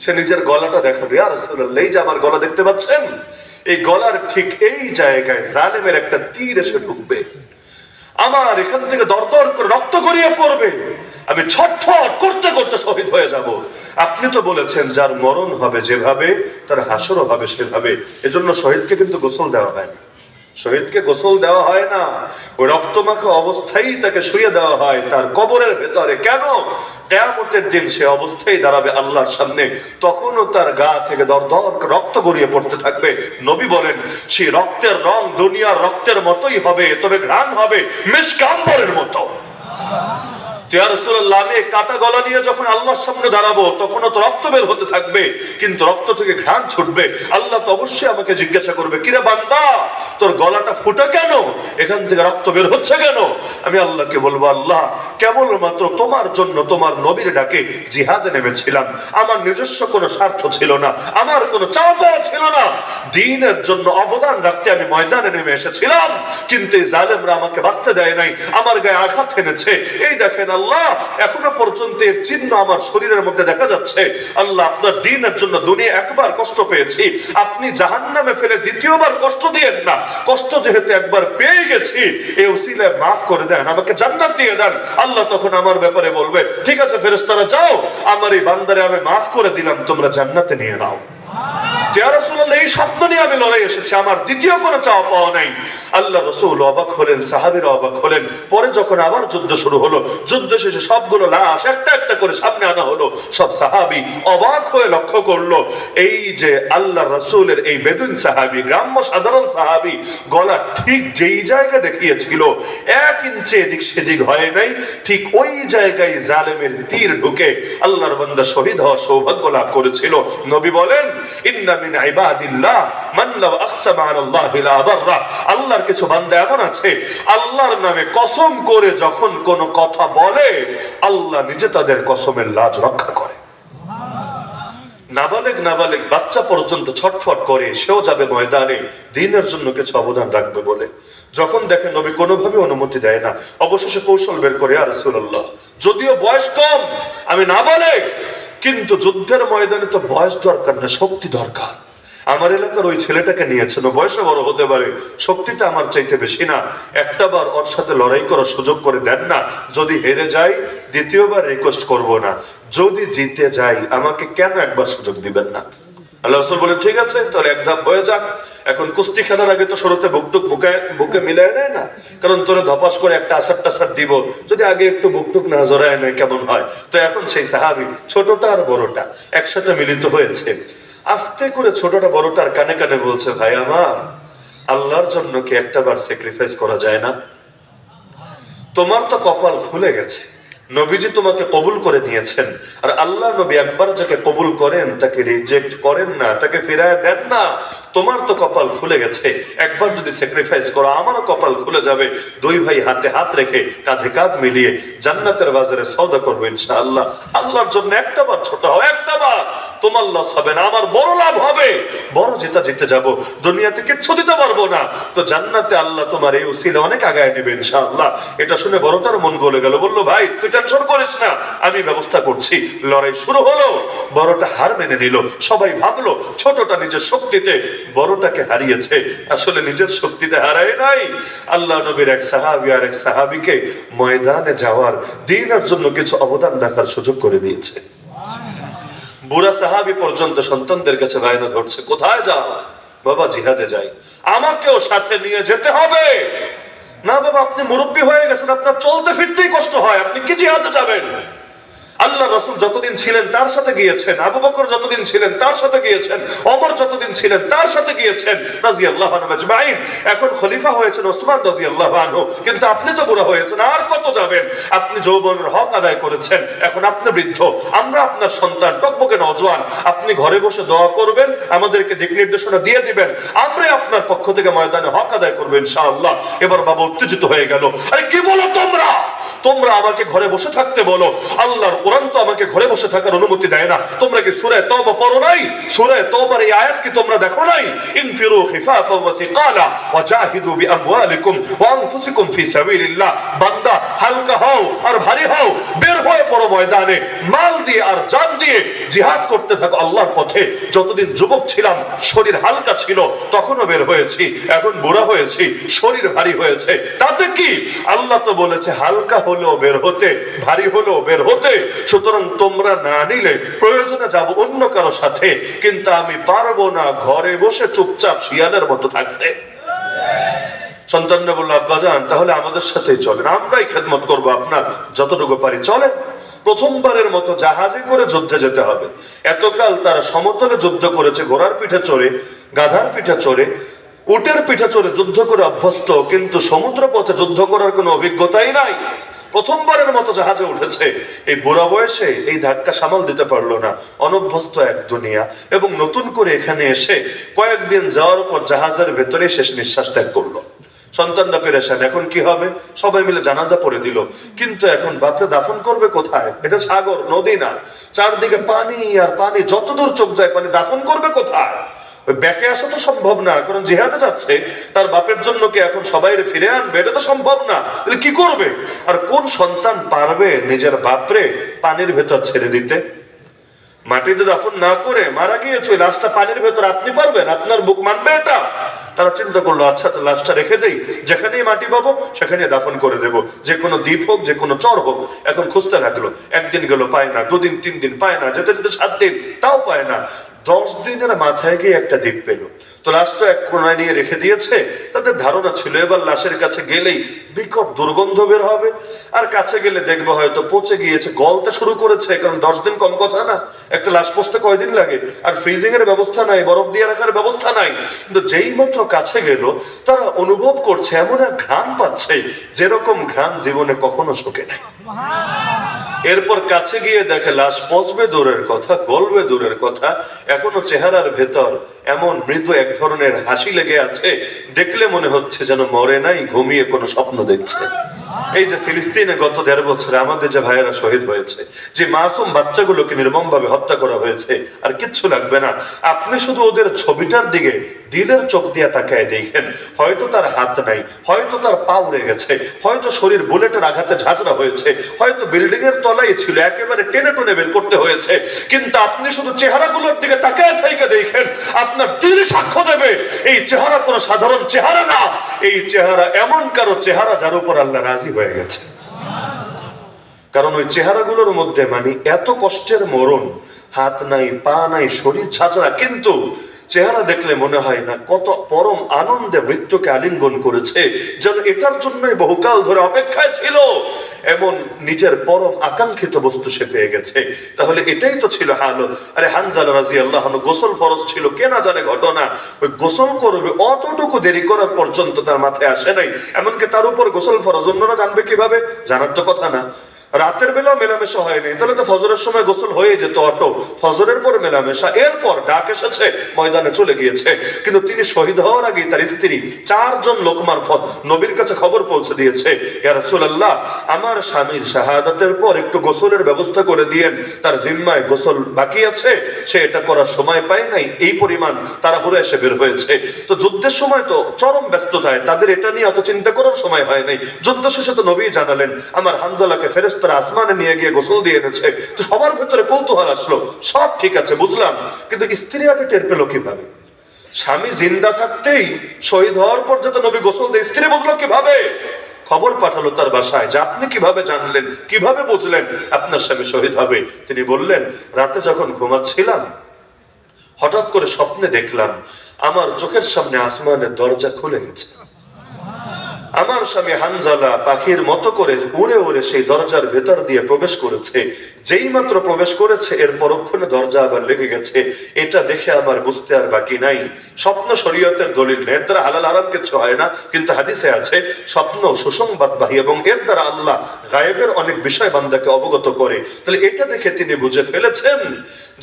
সে নিজের গলাটা দেখাবে, ইয়া রাসূলুল্লাহ এই যে আমার গলা দেখতে পাচ্ছেন, এই গলার ঠিক এই জায়গায় জালেমের একটা তীর এসে ঢুকবে, আমার এখান থেকে দরদর করে রক্ত গড়িয়ে পড়বে, আমি ছটফট করতে করতে শহীদ হয়ে যাব। আপনি তো বলেছেন যার মরণ হবে যেভাবে তার হাসরও হবে সেভাবে, এজন্য শহীদকে কিন্তু গোসল দেওয়া হয় না। শহীদকে গোসল দেওয়া হয় না, ওই রক্তমাখা অবস্থায় তাকে শুয়ে দেওয়া হয় তার কবরের ভেতরে। কেন? কিয়ামতের দিন সে অবস্থায় দাঁড়াবে আল্লাহর সামনে, তখনও তার গা থেকে দরদর রক্ত গড়িয়ে পড়তে থাকবে। নবী বলেন সেই রক্তের রং দুনিয়ার রক্তের মতোই হবে, তবে ঘ্রাণ হবে মিশক আম্বরের মতো। ইয়া রাসূলুল্লাহ আমি কাটা গলা নিয়ে যখন আল্লাহর সামনে দাঁড়াবো তখনও তো রক্ত বের হতে থাকবে, কিন্তু রক্ত থেকে ঘ্রাণ ছুটবে। আল্লাহ তো অবশ্যই আমাকে জিজ্ঞাসা করবে, কিরে বান্দা তোর গলাটা ফুটা কেন, এখান থেকে রক্ত বের হচ্ছে কেন? আমি আল্লাহকে বলবো, আল্লাহ কেবলমাত্র তোমার জন্য তোমার নবীর ডাকে জিহাদে নেমেছিলাম, আমার নিজস্ব কোনো স্বার্থ ছিল না, আমার কোনো চাওয়া পাওয়া ছিল না, দ্বীনের জন্য অবদান রাখতে আমি ময়দানে নেমে এসেছিলাম, কিন্তু এই জালেমরা আমাকে বাঁচতে দেয় নাই, আমার গায়ে আঘাত এনেছে। এই দেখেন আল্লাহ এখনো পর্যন্ত এর চিহ্ন আমার শরীরের মধ্যে দেখা যাচ্ছে। আল্লাহ আপনার দ্বীনের জন্য দুনিয়া একবার কষ্ট পেয়েছি, আপনি জাহান্নামে ফেলে দ্বিতীয়বার কষ্ট দিয়েন না। কষ্ট যেহেতু একবার পেয়ে গেছি, এই উসিলায় মাফ করে দেন, আমাকে জান্নাত দিয়ে দেন। আল্লাহ তখন আমার ব্যাপারে বলবে, ঠিক আছে ফেরেশতারা যাও, আমার এই বান্দারে আমি মাফ করে দিলাম, তোমরা জান্নাতে নিয়ে নাও। ইয়া রাসূলুল্লাহ, এই স্বপ্ন নিয়ে আমি লড়াই এসেছি, আমার দ্বিতীয় কোনো চাওয়া পাওয়া নাই। আল্লাহ রাসূল অবাক হলেন, সাহাবীরা অবাক হলেন। পরে যখন আবার যুদ্ধ শুরু হলো, যুদ্ধ শেষে সবগুলো লাশ একটা একটা করে সামনে আনা হলো। সব সাহাবী অবাক হয়ে লক্ষ্য করলো, এই যে আল্লাহ রাসূলের এই বেদুইন সাহাবী, গ্রাম্য সাধারণ সাহাবী, গলা ঠিক যেই জায়গা দেখিয়েছিল 1 ইঞ্চি এদিক সেদিক হয় নাই, ঠিক ওই জায়গায় জালেমের তীর ঢুকে আল্লাহর বান্দা শহীদ হওয়ার সৌভাগ্য লাভ করেছিল। নবী বলেন, ইন্না মিন ইবাদিল্লাহ মান লাউ আকসামা আলাল্লাহি লা আবাররা। আল্লাহর কিছু বান্দা এমন আছে, আল্লাহর নামে কসম করে যখন কোনো কথা বলে, আল্লাহ নিজে তাদের কসমের লাজ রক্ষা করে। নাবালেগ বাচ্চা পর্যন্ত ছটফট করে, সেও যাবে ময়দানে দ্বীনের জন্য কিছু অবদান রাখবে বলে। যখন দেখেন নবী কোনোভাবে অনুমতি দেয় না, অবশেষে কৌশল বের করে, ইয়া রাসূলুল্লাহ, যদিও বয়স কম, আমি নাবালেগ, কিন্তু যুদ্ধের ময়দানে তো বয়স দরকার না, শক্তি দরকার। আমার এলাকার ওই ছেলেটাকে নিয়েছেন, বয়সে বড় হতে পারে, শক্তিটা আমার চাইতে বেশি না, একটা বার ওর সাথে লড়াই করার সুযোগ করে দেন না। যদি হেরে যাই দ্বিতীয়বার রিকোয়েস্ট করব না, যদি জিতে যাই আমাকে কেন একবার সুযোগ দিবেন না? আল্লাহ রাসূল বলেন, ঠিক আছে, তাহলে এক ধাপ হয়ে যাক। এখন কুস্তি খেলার আগে তো শুরুতে বুকটুক বুকে মিলায় নেয় না, কারণ তোরে ধপাস করে একটা আসার টাসার দিব, যদি আগে একটু বুকটুক না জড়ায় নেয় কেমন হয়। তো এখন সেই সাহাবী, ছোটটা আর বড়টা একসাথে মিলিত হয়েছে। আস্তে করে ছোটটা বড়টার কানে কানে বলছে, ভাই আমার, আল্লাহর জন্য কি একটা বার স্যাক্রিফাইস করা যায় না? তোমার তো কপাল খুলে গেছে, নবীজি তোমাকে কবুল করে নিয়েছেন, আর আল্লাহ নবী একবার যাকে কবুল করেন তাকে রিজেক্ট করেন না, তাকে ফিরায় দেন না। তোমার তো কপাল খুলে গেছে, একবার যদি স্যাক্রিফাইস করো আমারও কপাল খুলে যাবে। দুই ভাই হাতে হাত রেখে কাঁধে কাঁধ মিলিয়ে জান্নাতের বাজারে সওদা করবো ইনশাআল্লাহ। আল্লাহর জন্য একটা বার ছোট হও, একটা বার, তোমার লস হবে না, আমার বড় লাভ হবে, বড় জিতে যাব, দুনিয়াতে কিচ্ছু দিতে পারবো না, তো জান্নাতে আল্লাহ তোমার এই উসিলা অনেক আগায় নেবে ইনশাআল্লাহ। এটা শুনে বড়টার মন গলে গেল, বললো, ভাই তুই টেনশন করিস না, আমি ব্যবস্থা করছি। লড়াই শুরু হলো, বড়টা হার মেনে নিল। সবাই ভাবলো ছোটটা নিজের শক্তিতে বড়টাকে হারিয়েছে, আসলে নিজের শক্তিতে হারায় নাই। আল্লাহ নবীর এক সাহাবী আর এক সাহাবীকে ময়দানে যাওয়ার, দ্বীনের জন্য কিছু অবদান রাখার সুযোগ করে দিয়েছে। বুড়া সাহাবী পর্যন্ত সন্তানদের কাছে বায়না ধরছে, কোথায় যাও? বাবা জিহাদে যাই। আমাকেও সাথে নিয়ে যেতে হবে। না বাবা, আপনি মুরব্বী হয়ে গেছেন, আপনার চলতে ফিরতেই কষ্ট হয়, আপনি কি জিহাদে যাবেন? আল্লাহ রাসূল যতদিন ছিলেন তার সাথে গিয়েছেন, আবু বকর যতদিন ছিলেন তার সাথে গিয়েছেন, ওমর যতদিন ছিলেন তার সাথে গিয়েছেন, রাদিয়াল্লাহু আনহু আজমাইন। এখন খলিফা হয়েছেন ওসমান রাদিয়াল্লাহু আনহু, কিন্তু আপনি তো বুড়া হয়েছেন, আর কত যাবেন? আপনি যৌবনের হক আদায় করেছেন, এখন আপনি বৃদ্ধ, আমরা আপনার সন্তান, টকবকে নওজোয়ান। আপনি ঘরে বসে দোয়া করবেন, আমাদেরকে দিক নির্দেশনা দিয়ে দিবেন, আমরা আপনার পক্ষ থেকে ময়দানে হক আদায় করবো ইনশাআল্লাহ। এবার বাবা উত্তেজিত হয়ে গেল, আরে কি বলো তোমরা? তোমরা আমাকে ঘরে বসে থাকতে বলো, আল্লাহর কোরআন তো আমাকে ঘরে বসে থাকার অনুমতি দেয় না। তোমরা কি সূরা তাওবা পড়ো নাই? সূরা তাওবার এই আয়াত কি তোমরা দেখো নাই? ইনফিরু খিফাফা ওয়া সিকালা ওয়া জাহিদু বিআমওয়ালিকুম ওয়া আনফুসিকুম ফি সাবিলিল্লাহ। বান্দা হালকা হও আর ভারী হও, বের হয়ে পড়ো ময়দানে, মাল দিয়ে আর জান দিয়ে জিহাদ করতে থাকো আল্লাহর পথে। যতদিন যুবক ছিলাম শরীর হালকা ছিল, তখনও বের হয়েছি, এখন বুড়া হয়েছি, শরীর ভারী হয়েছে, তাতে কি? আল্লাহ তো বলেছে হালকা হলেও বের হতে, ভারী হলেও বের হতে। সুতরাং তোমরা না নিলে প্রয়োজনে যাব অন্য কারো সাথে, কিন্তু আমি পারবো না ঘরে বসে চুপচাপ শিয়ালের মতো থাকতে। সন্তানরা বললো, আব্বাজান তাহলে আমাদের সাথেই চলেন, আমরাই খেদমত করবো আপনার, যতটুকু পারি চলেন। প্রথমবারের মতো জাহাজে করে যুদ্ধে যেতে হবে। এতকাল তারা সমতলে যুদ্ধ করেছে, ঘোড়ার পিঠে চড়ে, গাধার পিঠে চড়ে, উটের পিঠে চড়ে যুদ্ধ করে অভ্যস্ত, কিন্তু সমুদ্র পথে যুদ্ধ করার কোনো অভিজ্ঞতাই নাই। প্রথমবারের মতো জাহাজে উঠেছে, এই বুড়া বয়সে এই ধাক্কা সামাল দিতে পারলো না, অনভ্যস্ত এক দুনিয়া, এবং নতুন করে এখানে এসে কয়েকদিন যাওয়ার পর জাহাজের ভেতরে শেষ নিঃশ্বাস ত্যাগ করলো। সন্তানরা পেরেশান, এখন কি হবে? সবাই মিলে জানাজা পড়ে দিল, কিন্তু এখন বাপরে দাফন করবে কোথায়? এটা সাগর, নদী না, চারদিকে পানি আর পানি, যতদূর চোখ যায় পানি, দাফন করবে কোথায়? ওই ব্যাকে আসা তো সম্ভব না, কারণ জিহাদে যাচ্ছে, তার বাপের জন্য কি এখন সবাই ফিরে আনবে? এটা তো সম্ভব না। তাহলে কি করবে? আর কোন সন্তান পারবে নিজের বাপরে পানির ভেতর ছেড়ে দিতে? মাটিতে দাফন না করে মারা গিয়েছে, লাশটা পানির ভেতর আপনি পারবেন? আপনার বুক মানবে এটা? তারা চিন্তা করলো, আচ্ছা লাশটা রেখে দেই, যেখানেই মাটি পাবো সেখানে দাফন করে দেব, যে কোনো দ্বীপ হোক, যে কোনো চর হোক। এখন খুঁজতে লাগলো, একদিন গেল পায় না, দুদিন, 3 দিন পায় না, যেতে যেতে 7 দিন, তাও পায় না। 10 দিনের মাথায় গিয়ে একটা দ্বীপ পেল। তো লাশটা এক কোনায় নিয়ে রেখে দিয়েছে। তাদের ধারণা ছিল এবার লাশের কাছে গেলেই বিকট দুর্গন্ধ বের হবে, আর কাছে গেলে দেখবো হয়তো পচে গিয়েছে, গলতে শুরু করেছে। কারণ 10 দিন কম কথা না, একটা লাশ পচতে কয়দিন লাগে? আর ফ্রিজিং এর ব্যবস্থা নাই, বরফ দিয়ে রাখার ব্যবস্থা নাই। কিন্তু যেই মাত্র কাছে গেল, তারা অনুভব করছে এমন এক ঘ্রাণ পাচ্ছে যেরকম ঘ্রাণ জীবনে কখনো শোকে নাই। এরপর কাছে গিয়ে দেখে লাশ পচবে দূরের কথা, গলবে দূরের কথা, এখনো চেহারার ভেতর এমন মৃদু এক ধরনের হাসি লেগে আছে, দেখলে মনে হচ্ছে যেন মরে নাই, ঘুমিয়ে কোনো স্বপ্ন দেখছে। এই যে ফিলিস্তিনে গত 1.5 বছরে আমাদের যে ভাইয়েরা শহীদ হয়েছে, যে মাসুম বাচ্চাগুলোকে নির্মমভাবে হত্যা করা হয়েছে, আর কিচ্ছু লাগবে না, আপনি শুধু ওদের ছবিটার দিকে দিলের চোখ দিয়ে তাকায় দেখেন। হয়তো তার হাত নাই, হয়তো তার পা উড়ে গেছে, হয়তো শরীর বুলেটের আঘাতে ঝাঁঝরা হয়েছে, হয়তো বিল্ডিং এর তলায় ছিল, একেবারে টেনে টুনে বের করতে হয়েছে। কিন্তু আপনি শুধু চেহারাগুলোর দিকে তাকায় থেকে দেখেন, আপনার দিল সাক্ষ্য দেবে এই চেহারা কোনো সাধারণ চেহারা না। এই চেহারা এমন কারো চেহারা যার উপর আল্লাহ রাজি হয়ে গেছে। কারণ ওই চেহারাগুলোর মধ্যে মানে এত কষ্টের মরণ, হাত নাই, পা নাই, শরীর ঝাঁঝরা, কিন্তু চেহারা দেখলে মনে হয় না কত পরম আনন্দে মৃত্যুকে আলিঙ্গন করেছে, যেন এটার জন্যই বহুকাল ধরে অপেক্ষায় ছিল। এমন নিজের পরম আকাঙ্ক্ষিত বস্তু সে পেয়ে গেছে। তাহলে এটাই তো ছিল হালত। আরে হানজালা রাদিয়াল্লাহু আনহু গোসল ফরজ ছিল, কে না জানে ঘটনা। ওই গোসল করবে অতটুকু দেরি করার পর্যন্ত তার মাথায় আসে নাই, এমনকি তার উপর গোসল ফরজ, অন্যরা জানবে কিভাবে? জানার তো কথা না। রাতের বেলাও মেলামেশা হয়নি, তাহলে তো ফজরের সময় গোসল হয়ে যেত অটো, ফজরের পর মেলামেশা, এরপর ডাক এসেছে, ময়দানে চলে গিয়েছে। কিন্তু তিনি শহীদ হওয়ার আগে তার স্ত্রী 4 জন লোক মারফত নবীর কাছে খবর পৌঁছে দিয়েছে, ইয়া রাসূলুল্লাহ, আমার স্বামীর শাহাদাতের পর একটু গোসলের ব্যবস্থা করে দিয়েন, তার জিম্মায় গোসল বাকি আছে, সে এটা করার সময় পায় নাই, এই পরিমাণ তাড়াহুড়ো এসে বের হয়েছে। তো যুদ্ধের সময় তো চরম ব্যস্ততায় তাদের এটা নিয়ে অত চিন্তা করার সময় হয় নাই। যুদ্ধ শেষে তো নবী জানালেন, আমার হানজালাকে ফেরেশতারা আসমানে নিয়ে গিয়ে গোসল দিয়ে এনেছে। তো সবার ভেতরে কৌতূহল আসলো, সব ঠিক আছে বুঝলাম, কিন্তু স্ত্রী আগে টের পেল কিভাবে? স্বামী জিন্দা থাকতেই শহীদ হওয়ার পর যত নবী গোসল দিয়ে, স্ত্রী বুঝলো কিভাবে? খবর পাঠালো তার বাসায় যে আপনি কিভাবে জানলেন, কিভাবে বুঝলেন আপনার স্বামী শহীদ হবে? তিনি বললেন, রাতে যখন ঘুমাচ্ছিলাম হঠাৎ করে স্বপ্নে দেখলাম আমার চোখের সামনে আসমানের দরজা খুলে গেছে। আমার স্বামী হানজালা পাখির মতো করে উড়ে উড়ে সেই দরজার ভেতর দিয়ে প্রবেশ করেছে। যেই মাত্র প্রবেশ করেছে এর পরক্ষণে দরজা আবার লেগে গেছে। এটা দেখে আমার বুঝতে আর বাকি নাই, স্বপ্ন শরীয়তের দলিল নেই, এর দ্বারা হালাল হারাম কিছু হয় না, কিন্তু হাদিসে আছে স্বপ্ন সুসংবাদবাহী এবং এর দ্বারা আল্লাহ গায়েবের অনেক বিষয় বান্দাকে অবগত করে। তাহলে এটা দেখে তিনি বুঝে ফেলেছেন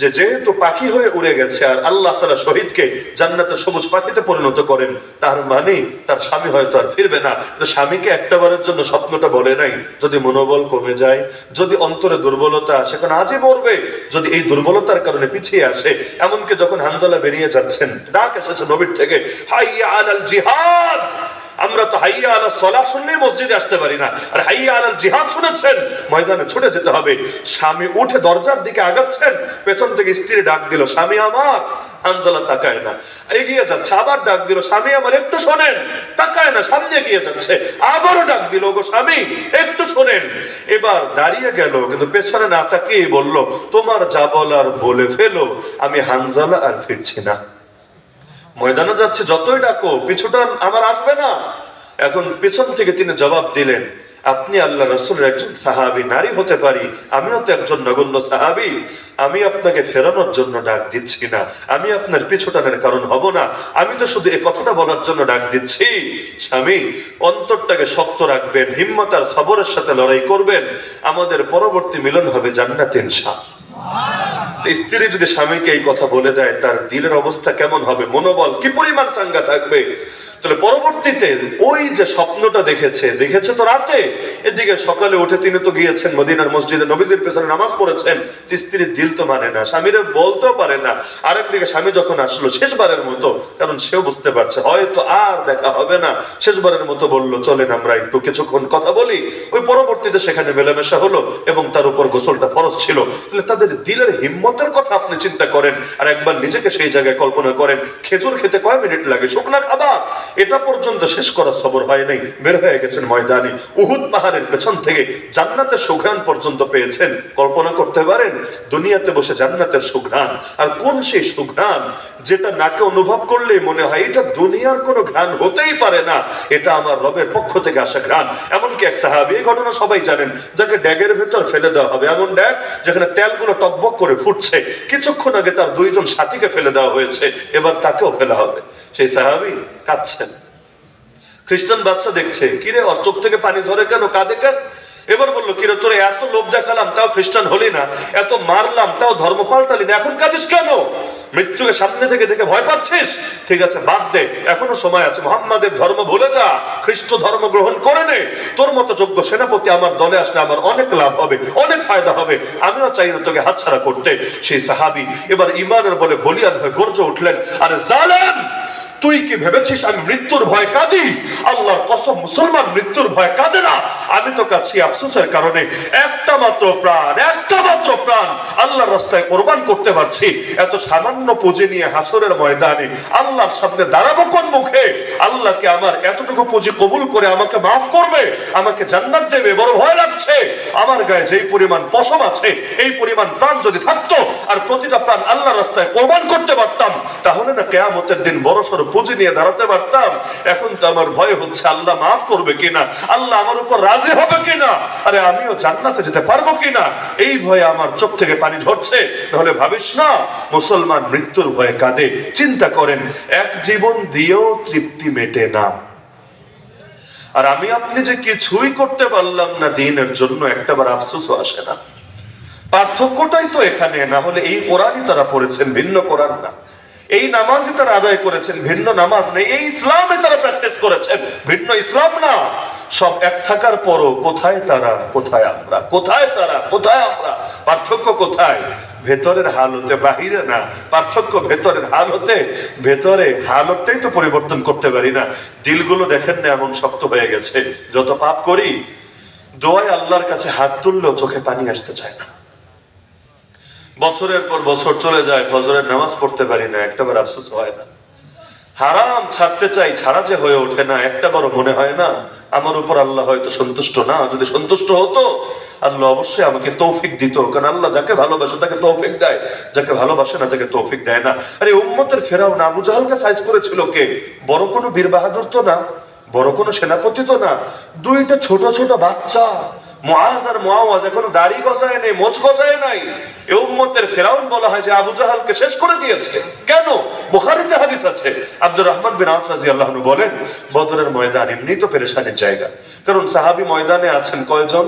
যে যেহেতু পাখি হয়ে উড়ে গেছে আর আল্লাহ তাআলা শহীদকে জান্নাতের সবুজ পাখিতে পরিণত করেন, তার মানে তার স্বামী হয়তো আর ফিরবে না। তো স্বামীকে একটাবারের জন্য স্বপ্নটা বলে নাই। যদি মনোবল কমে যায়, যদি অন্তরে দুর্বলতা আসে, কারণ আজই মরবে, যদি এই দুর্বলতার কারণে পিছিয়ে আসে, এমনকি যখন হানজালা বেরিয়ে যাচ্ছেন ডাক এসেছে নবীর থেকে, হাইয়া আলাল জিহাদ। আমরা তো হাইয়া আলাল সালাহ শুনলেই মসজিদে আসতে পারি না, আর হাইয়া আলাল জিহাদ শুনেছেন, ময়দানে ছুটে যেতে হবে। স্বামী উঠে দরজার দিকে আগাচ্ছেন, পেছন থেকে স্ত্রী ডাক দিল, স্বামী আমার। হানজালা তাকায় না, এগিয়ে যাচ্ছে, আবার ডাক দিল, স্বামী আমার একটু শোনেন, তাকায় না, সামনে এগিয়ে যাচ্ছে, আবারও ডাক দিল, গো স্বামী একটু শোনেন। এবার দাঁড়িয়ে গেল, কিন্তু পেছনে না তাকিয়ে বলল, তোমার যা বলার বলে ফেলো, আমি হানজালা আর ফিরছি না। ময়দানে যাচ্ছে, যতই ডাকো পিছুটা আমার আসবে না। এখন পেছন থেকে তিনি জবাব দিলেন, আপনি আল্লাহ রাসূলের একজন সাহাবী নারী হতে পারি, আমিও তো একজন নগণ্য সাহাবী, আমি আপনাকে ফেরানোর জন্য ডাক দিচ্ছি না, আমি আপনার পিছুটানের কারণ হব না, আমি তো শুধু এই কথাটা বলার জন্য ডাক দিচ্ছি, স্বামী অন্তরটাকে শক্ত রাখবেন, হিম্মত আর সবরের সাথে লড়াই করবেন, আমাদের পরবর্তী মিলন হবে জান্নাতে ইনশাআল্লাহ। স্ত্রী যদি স্বামীকে এই কথা বলে দেয়, তার দিলের অবস্থা কেমন হবে, মনোবল কি পরিমাণ চাঙ্গা থাকবে। তাহলে পরবর্তীতে ওই যে স্বপ্নটা দেখেছে তো রাতে, এদিকে সকালে উঠে তিনি তো গিয়েছেন মদিনার মসজিদে, নবীদের পেছনে নামাজ পড়েছেন। স্ত্রীর দিল তো মানে না, স্বামীরা বলতেও পারে না। আরেকদিকে স্বামী যখন আসলো শেষবারের মতো, কারণ সেও বুঝতে পারছে হয়তো আর দেখা হবে না, শেষবারের মতো বলল, চলেন আমরা একটু কিছুক্ষণ কথা বলি। ওই পরবর্তীতে সেখানে মেলামেশা হলো এবং তার উপর গোসলটা ফরজ ছিল। তাহলে তাদের দিলের হিম্মত উম্মতের কথা আপনি চিন্তা করেন, আর একবার নিজেকে সেই জায়গায় কল্পনা করেন, খেজুর খেতে কয় মিনিট লাগে, শুকনা খাবার এটা পর্যন্ত শেষ করা সবর হয় নাই, বের হয়ে গেছেন ময়দানে, উহুদ পাহাড়ের পেছন থেকে জান্নাতের সুঘ্রাণ পর্যন্ত পেয়েছেন। কল্পনা করতে পারেন দুনিয়াতে বসে জান্নাতের সুঘ্রাণ, আর কোন সেই সুঘ্রাণ যেটা নাকে অনুভব করলেই মনে হয় এটা দুনিয়ার কোনো ঘ্রাণ হতেই পারে না, এটা আমার রবের পক্ষ থেকে আসা ঘ্রাণ। এমনকি এক সাহাবী, এই ঘটনা সবাই জানেন, যাকে ড্যাগের ভেতর ফেলে দেওয়া হবে, এমন ড্যাগ যেখানে তেলগুলো টকবক করে ফুটছে, কিছুক্ষণ আগে তার দুইজন সাথীকে ফেলে দেওয়া হয়েছে, এবার তাকেও ফেলা হবে। সেই সাহাবী কাঁদছেন, খ্রিস্টান বাচ্চা দেখছে, কিরে ওর চোখ থেকে পানি ঝরে কেন, কাঁদে কেন? এবার বললো, কিরে তোরে এত লোভ দেখালাম তাও খ্রিস্টান হলি না, এত মারলাম তাও ধর্ম পাল্টালি না, এখন কাঁদিস কেন? মৃত্যুকে সামনে থেকে দেখে ভয় পাচ্ছিস? ঠিক আছে বাদ দে, এখনো সময় আছে, মুহাম্মাদের ধর্ম ভুলে যা, খ্রিস্ট ধর্ম গ্রহণ করে নে। তোর মতো যোগ্য সেনাপতি আমার দলে আসলে আমার অনেক লাভ হবে, অনেক ফায়দা হবে, আমিও চাই না তোকে হাতছাড়া করতে। সেই সাহাবী এবার ইমানের বলে বলিয়ান হয়ে গর্জে উঠলেন, আরে জালেম, তুই কি ভেবেছিস আমি মৃত্যুর ভয় কাঁদি? আল্লাহর কসম, মুসলমান মৃত্যুর ভয় কাঁদে না। আমি তো কাছি আফসোসের কারণে একটা মাত্র প্রাণ আল্লাহর রাস্তায় কোরবান করতে পারছি। এত সামান্য পুঁজি নিয়ে হাসরের ময়দানে আল্লাহর সামনে দাঁড়াবো কোন মুখে? আল্লাহকে আমার এতটুকু পুঁজি কবুল করে আমাকে মাফ করবে, আমাকে জান্নাত দেবে, বড় ভয় লাগছে। আমার গায়ে যেই পরিমাণ পশম আছে, এই পরিমাণ প্রাণ যদি থাকতো আর প্রতিটা প্রাণ আল্লাহর রাস্তায় কোরবান করতে পারতাম, তাহলে না কিয়ামতের দিন বড় সড় পুঁজি নিয়ে দাঁড়াতে পারতাম। এখন তো আমার ভয় হচ্ছে আল্লাহ মাফ করবে কিনা, আল্লাহ আমার উপর রাজি হবে কিনা, আরে আমিও জান্নাতে যেতে পারবো কিনা, এই ভয়ে আমার চোখ থেকে পানি ঝরছে। তাহলে ভাবিস না মুসলমান মৃত্যুর ভয়ে কাঁদে। চিন্তা করেন, এক জীবন দিয়েও তৃপ্তি মেটে না, আর আমি আপনি যে কিছুই করতে পারলাম না দিনের জন্য, একটাবার আফসোসও আসে না। পার্থক্যটাই তো এখানে, না হলে এই কোরআনই তারা পড়েছেন, ভিন্ন কোরআন না। এই নামাজই তারা আদায় করেছেন, ভিন্ন নামাজ নেই। এই ইসলামে তারা প্র্যাকটিস করেছেন, ভিন্ন ইসলাম না। সব এক থাকার পরও কোথায় তারা, কোথায় আমরা, কোথায় তারা, কোথায় আমরা? পার্থক্য কোথায়? ভেতরের হালতে, বাহিরে না। পার্থক্য ভেতরের হালতে। ভেতরে হালতটাই তো পরিবর্তন করতে পারি না। দিলগুলো দেখেন না এমন শক্ত হয়ে গেছে, যত পাপ করি দোয়ায় আল্লাহর কাছে হাত তুললেও চোখে পানি আসতে চায় না। বছরের পর বছর চলে যায়, ফজরের নামাজ পড়তে পারি না, একটাবার আফসোস হয় না। হারাম ছাড়তে চাই, ছাড়া যে হয়ে ওঠে না, একটাবারও মনে হয় না আমার উপর আল্লাহ হয়তো সন্তুষ্ট না। যদি সন্তুষ্ট হতো আল্লাহ অবশ্যই আমাকে তৌফিক দিত, কারণ আল্লাহ যাকে ভালোবাসে তাকে তৌফিক দেয়, যাকে ভালোবাসে না তাকে তৌফিক দেয় না। আরে উম্মতের ফেরাউন আবু জাহালকে সাইজ করেছিল কে? বড় কোনো বীর বাহাদুর তো না, বড় কোনো সেনাপতি তো না, দুইটা ছোট ছোট বাচ্চা, মুআজ আর মুআওয়াজ, এখনো দাড়ি গজায় নেই, মোচ গজায় নাই। এই উম্মতের ফেরাউন বলা হয় যে আবু জাহালকে শেষ করে দিয়েছে। কেন? বুখারীতে হাদিস আছে, আব্দুর রহমান বিন আওফ রাদিয়াল্লাহু আনহু বলেন, বদরের ময়দান এমনি তো পেরেশানির জায়গা, কারণ সাহাবী ময়দানে আছেন কয়জন?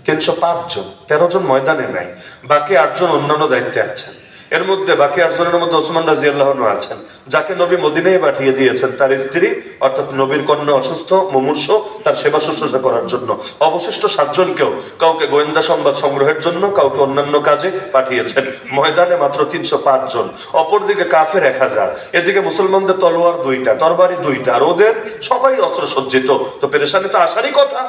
305 জন। 13 জন ময়দানে নাই, বাকি 8 জন অন্যান্য দায়িত্বে আছেন। এর মধ্যে বাকি 8 জনের মধ্যে ওসমান রাদিয়াল্লাহু আনহু আছেন, যাকে নবী মদিনায় পাঠিয়ে দিয়েছেন তার স্ত্রী অর্থাৎ নবীর কন্যা অসুস্থ মুমূর্ষ, তার সেবা শুশ্রূষা করার জন্য। অবশিষ্ট 7 জনকেও কাউকে গোয়েন্দা সংবাদ সংগ্রহের জন্য, কাউকে অন্যান্য কাজে পাঠিয়েছেন। ময়দানে মাত্র 305 জন। অপরদিকে কাফের 1000, এদিকে মুসলমানদের তলোয়ার 2টা, তরবারি 2টা, আর ওদের সবাই অস্ত্র সজ্জিত। তো পেরেশানি তো আসারই কথা।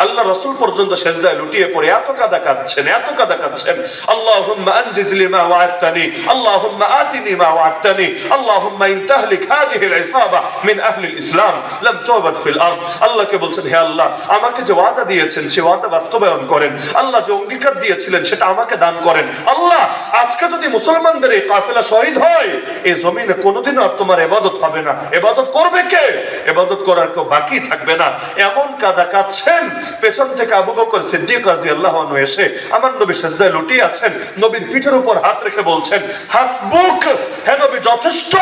আল্লাহ রাসূল পর্যন্ত সেজদায় লুটিয়ে পড়ে এত কাঁদা কাঁদছেন, এত কাঁদা কাঁদছেন, আল্লাহুম্মা আনজিজ লিমা ওয়া'আদতানি, اللهم آتني ما وعدتني، اللهم إن تهلك هذه العصابة من أهل الإسلام لم تعبد في الأرض। আল্লাহকে বলছেন, হে আল্লাহ, আমাকে যে ওয়াদা দিয়েছেন সে ওয়াদা বাস্তবায়ন করেন। আল্লাহ যে অঙ্গীকার দিয়েছিলেন সেটা আমাকে দান করেন। আল্লাহ, আজকে যদি মুসলমানদের এই কাফেলা শহীদ হয়, এই জমিনে কোনোদিন আর তোমার ইবাদত হবে না। ইবাদত করবে কে? ইবাদত করার কেউ বাকি থাকবে না। এমন কাঁদা কাঁদছেন, পেছন থেকে আবু বকর সিদ্দিক রাদিয়াল্লাহু আনহু এসে আমার নবী সেজদায় লুটিয়ে আছেন, নবীর পিঠের উপর হাত রেখে বলছেন, হাসবুক, হে নবী যথেষ্ট,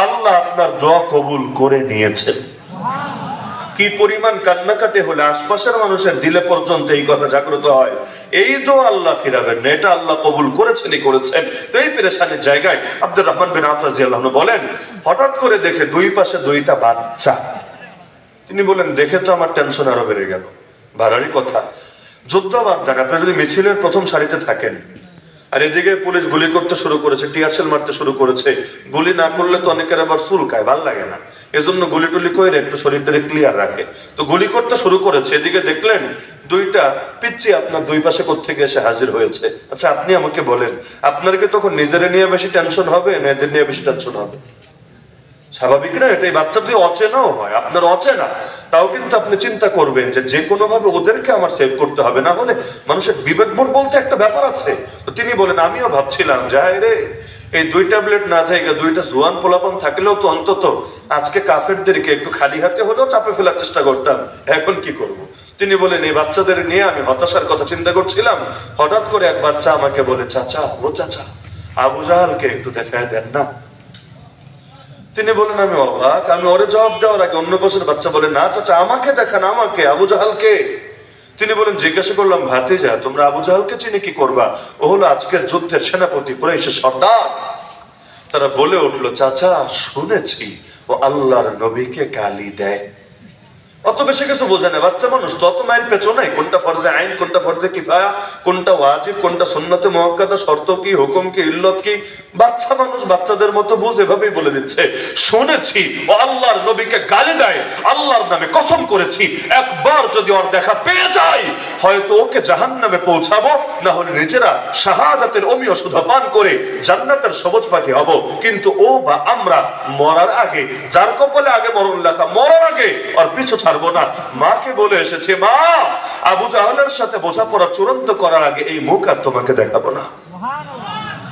আল্লাহ আপনার দোয়া কবুল করে নিয়েছেন। কি পরিমাণ কান্নাকাটি হলে আশপাশের মানুষের দিলে পর্যন্ত এই কথা জাগ্রত হয়, এই দোয়া আল্লাহ ফিরাবেন না, এটা আল্লাহ কবুল করেছেনই করেছেন। তো এই পেরেশানির জায়গায় আব্দুর রহমান বিন আওফ রাদিয়াল্লাহু আনহু বলেন, হঠাৎ করে দেখে দুই পাশে 2টা বাচ্চা। তিনি বলেন, দেখে তো আমার টেনশন আরো বেড়ে গেল। ভারারই কথা, যুদ্ধ বাদ দেন, আপনি যদি মিছিলের প্রথম সারিতে থাকেন, আর এদিকে পুলিশ গুলি করতে শুরু করেছে, টিয়ারশেল মারতে শুরু করেছে। গুলি না করলে তো অনেকের আবার চুলকায়, ভাল লাগে না, এজন্য গুলি টুলি করে একটু শরীরটাকে ক্লিয়ার রাখে। তো গুলি করতে শুরু করেছে, এদিকে দেখলেন দুইটা পিচ্চি আপনার দুই পাশে কোত্থেকে এসে হাজির হয়েছে। আচ্ছা আপনি আমাকে বলেন, আপনার কি তখন নিজের নিয়ে বেশি টেনশন হবে না এদের নিয়ে বেশি টেনশন হবে? স্বাভাবিক না? এটাই বাচ্চা তুই অচেনাও হয়, আপনার অচেনা, তাও কিন্তু আপনি চিন্তা করবেন যে যে কোনো ভাবে ওদেরকে আমার সেভ করতে হবে, না হলে মানুষের বিবেকবোধ বলতে একটা ব্যাপার আছে। তো তিনি বলেন আমিও ভাবছিলাম যাই রে, এই দুই ট্যাবলেট না থেকে দুইটা জোয়ান পোলাপন থাকলেও তো অন্তত আজকে কাফেরদেরকে একটু খালি হাতে হলেও চাপে ফেলার চেষ্টা করতাম, এখন কি করব। তিনি বলেন এই বাচ্চাদের নিয়ে আমি হতাশার কথা চিন্তা করছিলাম, হঠাৎ করে এক বাচ্চা আমাকে বলে চাচা, ও চাচা, আবু জাহালকে একটু দেখায় দেন না। তিনি বলেন আমি অবাক, আমি ওরে জবাব দেওয়ার আগে অন্য পাশের বাচ্চা বলে না চাচা আমাকে দেখান, আমাকে, আবু জাহালকে। তিনি বলেন জিজ্ঞাসা করলাম ভাতিজা তোমরা আবু জাহালকে চিনে কি করবা? ও হলো আজকের যুদ্ধের সেনাপতি, কুরাইশের সর্দার। তারা বলে উঠলো চাচা শুনেছি ও আল্লাহর নবীকে গালি দেয়। অত বেশি কিছু বোঝে না, বাচ্চা মানুষ তো, অত মায়ের পেছনে কোনটা ফরজে আইন, কোনটা ফরজে কিফায়া, কোনটা ওয়াজিব, কোনটা সুন্নতে মুআক্কাদা, শর্ত কি, হুকুম কি, ইল্লত কি, বাচ্চা মানুষ বাচ্চাদের মতো বুঝে এভাবেই বলে দিচ্ছে শুনেছি ও আল্লাহর নবীকে গালি দেয়, আল্লাহর নামে কসম করেছি একবার যদি ওর দেখা পেয়ে যাই হয়তো ওকে জাহান্নামে পৌঁছাবো, না হলে নিজেরা শাহাদাতের অমীয় সুধা পান করে জান্নাতের সবুজ পাখি হব, কিন্তু ও বা আমরা মরার আগে, যার কপালে আগে মরণ লেখা, মরার আগে আর পিছু ছাড়বো না। মাকে বলে এসেছে মা আবু জাহালের সাথে বোঝাপড়া চূড়ান্ত করার আগে এই মুখ আর তোমাকে দেখাবো না।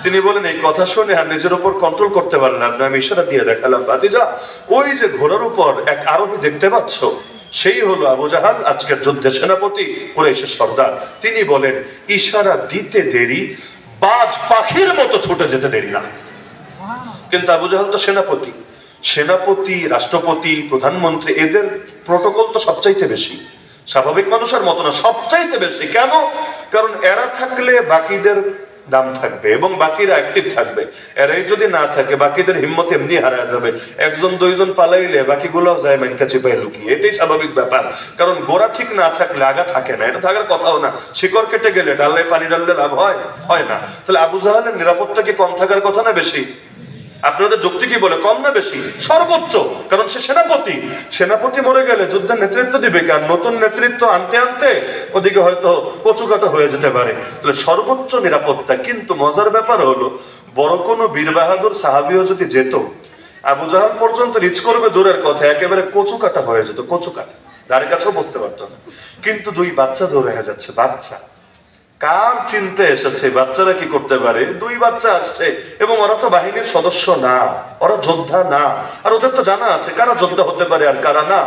তিনি বলেন এই কথা শুনে আর নিজের উপর কন্ট্রোল করতে পারলাম না, আমি ইশারা দিয়ে দেখালাম ভাতিজা ওই যে ঘোড়ার উপর এক আরোহী দেখতে পাচ্ছ, সেই হলো আবু জাহাল, আজকের যুদ্ধের সেনাপতি, কুরাইশের সর্দার। তিনি বলেন ইশারা দিতে দেরি, বাজ পাখির মতো ছুটে যেতে দেরি না। কিন্তু আবু জাহাল তো সেনাপতি, সেনাপতি, রাষ্ট্রপতি, প্রধানমন্ত্রী, এদের প্রটোকল তো সবচাইতে বেশি, স্বাভাবিক মানুষের মতো না, সবচাইতে বেশি। কেন? কারণ এরা থাকলে বাকিদের দাম থাকবে এবং বাকিরা অ্যাক্টিভ থাকবে, এরাই যদি না থাকে বাকিদের হিম্মত এমনি হারা যাবে, একজন দুইজন পালাইলে বাকিগুলো যায় মাইনকা চিপায় লুকিয়ে, এটাই স্বাভাবিক ব্যাপার। কারণ গোড়া ঠিক না থাকলে আগা থাকে না, এটা থাকার কথাও না। শিকড় কেটে গেলে ডালে পানি ডাললে লাভ হয়? হয় না। তাহলে আবু জাহালের নিরাপত্তা কি কম থাকার কথা না বেশি? আপনাদের যুক্তি কি বলে কম না বেশি? সর্বোচ্চ, কারণ সে সেনাপতি। সেনাপতি মরে গেলে যুদ্ধের নেতৃত্ব দিবে কার? নতুন নেতৃত্ব আনতে আনতে ওদিকে হয়তো কচুকাটা হয়ে যেতে পারে। তাহলে সর্বোচ্চ নিরাপত্তা। কিন্তু মজার ব্যাপার হলো বড় কোনো বীর বাহাদুর সাহাবিও যদি যেত, আবু জাহাল পর্যন্ত রিচ করবে দূরের কথা, একেবারে কচুকাটা হয়ে যেত, কচুকাটা, ধারে কাছেও বসতে পারতো না। কিন্তু দুই বাচ্চা ধরে যাচ্ছে, বাচ্চা কার চিনতে এসেছে, বাচ্চারা কি করতে পারে? দুই বাচ্চা আসছে এবং ওরা তো বাহিনীর সদস্য না, ওরা যোদ্ধা না, আর ওদের তো জানা আছে কারা যোদ্ধা হতে পারে আর কারা না।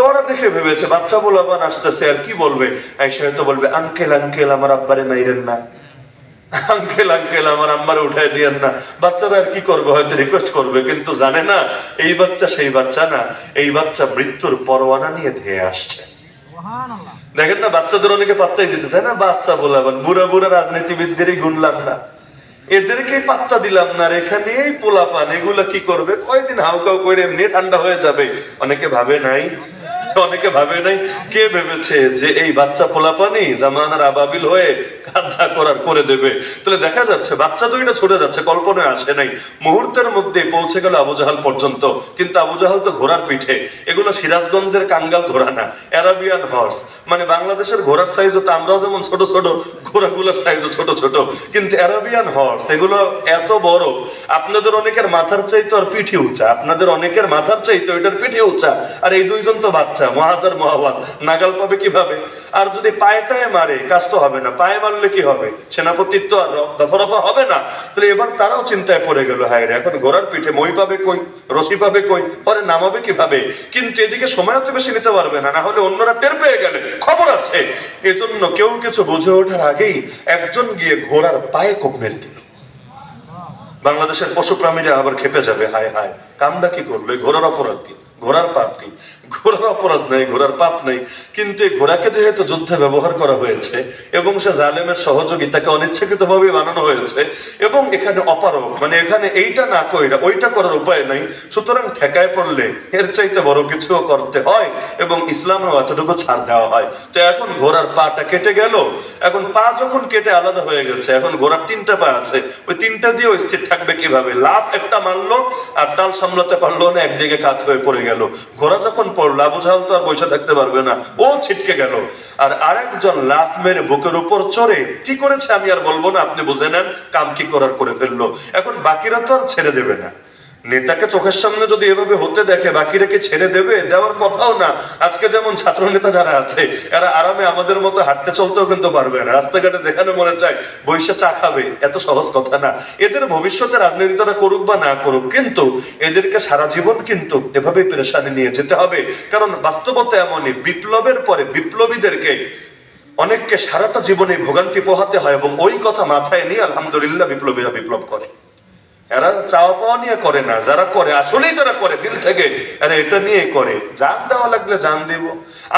ওরা দেখে ভেবেছে বাচ্চা বলাবান আসতেছে, আর কি বলবে? এসে হয়তো বলবে আঙ্কেল আঙ্কেল আমার আব্বারে মাইরেন না, আঙ্কেল আঙ্কেল আমার আম্মারে উঠাই দিয়েন না। বাচ্চারা আর কি করবে? হয়তো রিকোয়েস্ট করবে, কিন্তু জানে না এই বাচ্চা সেই বাচ্চা না, এই বাচ্চা মৃত্যুর পরোয়ানা নিয়ে ধেয়ে আসছে। দেখেন না, বাচ্চাদের অনেকে পাত্তাই দিতে চায় না, বাচ্চা বলাবেন, বুড়া বুড়া রাজনীতিবিদদেরই গুনলাম না, এদেরকে পাত্তা দিলাম না, এখানেই পোলাপান, এগুলা কি করবে? কয়দিন হাউকাউ করে এমনি ঠান্ডা হয়ে যাবে। অনেকে ভাবে নাই, অনেকে ভাবে নাই, কে ভেবেছে যে এই বাচ্চা পোলাপানি জামানার আবাবিল হয়ে কাজা করার করে দেবে? তাহলে দেখা যাচ্ছে বাচ্চা দুইটা ছুটে যাচ্ছে, কল্পনায় আসে নাই, মুহূর্তের মধ্যে পৌঁছে গেল আবু জাহাল পর্যন্ত। কিন্তু আবু জাহাল তো ঘোড়ার পিঠে, এগুলো সিরাজগঞ্জের কাঙ্গাল ঘোড়া না, অ্যারাবিয়ান হর্স। মানে বাংলাদেশের ঘোড়ার সাইজও তো, আমরাও যেমন ছোট ছোট, ঘোড়াগুলোর সাইজও ছোট ছোট, কিন্তু অ্যারাবিয়ান হর্স এগুলো এত বড়, আপনাদের অনেকের মাথার চাইতো আর পিঠে উঁচা, আপনাদের অনেকের মাথার চাইতো এটার পিঠে উঁচা, আর এই দুইজন তো বাচ্চা, মহাজার মহাবাজ, নাগাল পাবে কিভাবে? আর যদি পায়েটায় মারে কাজ তো হবে না, পায়ে মারলে কি হবে? সেনাপতিত্ব আর দফা রফা হবে না। তাহলে এবার তারাও চিন্তায় পড়ে গেল, হায় রে, এখন ঘোড়ার পিঠে মই পাবে কই, রশি পাবে কই, পরে নামাবে কিভাবে? কিন্তু এদিকে সময় তো বেশি নিতে পারবে না, না হলে অন্যরা টের পেয়ে গেলে খবর আছে। এজন্য কেউ কিছু বুঝে ওঠার আগেই একজন গিয়ে ঘোড়ার পায়ে কোপ মেরে দিল। বাংলাদেশের পশু প্রাণীরা আবার খেপে যাবে, হায় হায়, কামটা কি করলো, ঘোড়ার অপরাধ কি? ঘোড়ার পাপ কি? ঘোড়ার অপরাধ নাই, ঘোড়ার পাপ নাই, কিন্তু এই ঘোড়াকে যেহেতু যুদ্ধে ব্যবহার করা হয়েছে এবং সে জালেমের সহযোগী, তাকে অনিচ্ছাকৃতভাবে বানানো হয়েছে, এবং এখানে অপারক, মানে এখানে এইটা না কইরা ওইটা করার উপায় নাই, সুতরাং ঠেকায় পড়লে এর চাইতে বড় কিছুও করতে হয়, এবং ইসলামেও এতটুকু ছাড় দেওয়া হয়। তো এখন ঘোড়ার পাটা কেটে গেল, এখন পা যখন কেটে আলাদা হয়ে গেছে, এখন ঘোড়ার তিনটা পা আছে, ওই তিনটা দিয়েও স্থির থাকবে কিভাবে? লাফ একটা মারলো আর তাল সামলাতে পারলো না, একদিকে কাত হয়ে পড়ে গেল। ঘোড়া যখন পড়লো, আবু জাহেল তো আর বসে থাকতে পারবে না, ও ছিটকে গেল। আর আরেকজন লাফ মেরে বুকের উপর চড়ে কি করেছে আমি আর বলবো না, আপনি বুঝে নেন, কাম কি করার করে ফেললো। এখন বাকিরা তো আর ছেড়ে দেবে না। নেতাকে চোখের সামনে যদি এভাবে হতে দেখে, বাকিরা কি ছেড়ে দেবে? দেওয়ার কথাও না। আজকে যেমন ছাত্র নেতা যারা আছে, এরা আরামে আমাদের মতো হাঁটতে চলতেও কিন্তু পারবে না, রাস্তাঘাটে যেখানে মনে চায় বৈশে চা খাবে, এত সহজ কথা না। এদের ভবিষ্যতে রাজনীতি তারা করুক বা না করুক, কিন্তু এদেরকে সারা জীবন কিন্তু এভাবে পেরেশানি নিয়ে যেতে হবে। কারণ বাস্তবতা এমনই, বিপ্লবের পরে বিপ্লবীদেরকে অনেককে সারাটা জীবনে ভোগান্তি পোহাতে হয়, এবং ওই কথা মাথায় নিয়ে আলহামদুলিল্লাহ বিপ্লবীরা বিপ্লব করে। এরা চাওয়া পাওয়া নিয়ে করে না, যারা করে আসলেই যারা করে দিল থেকে, এরা এটা নিয়ে করে, জান দেওয়া লাগলে জান দিব,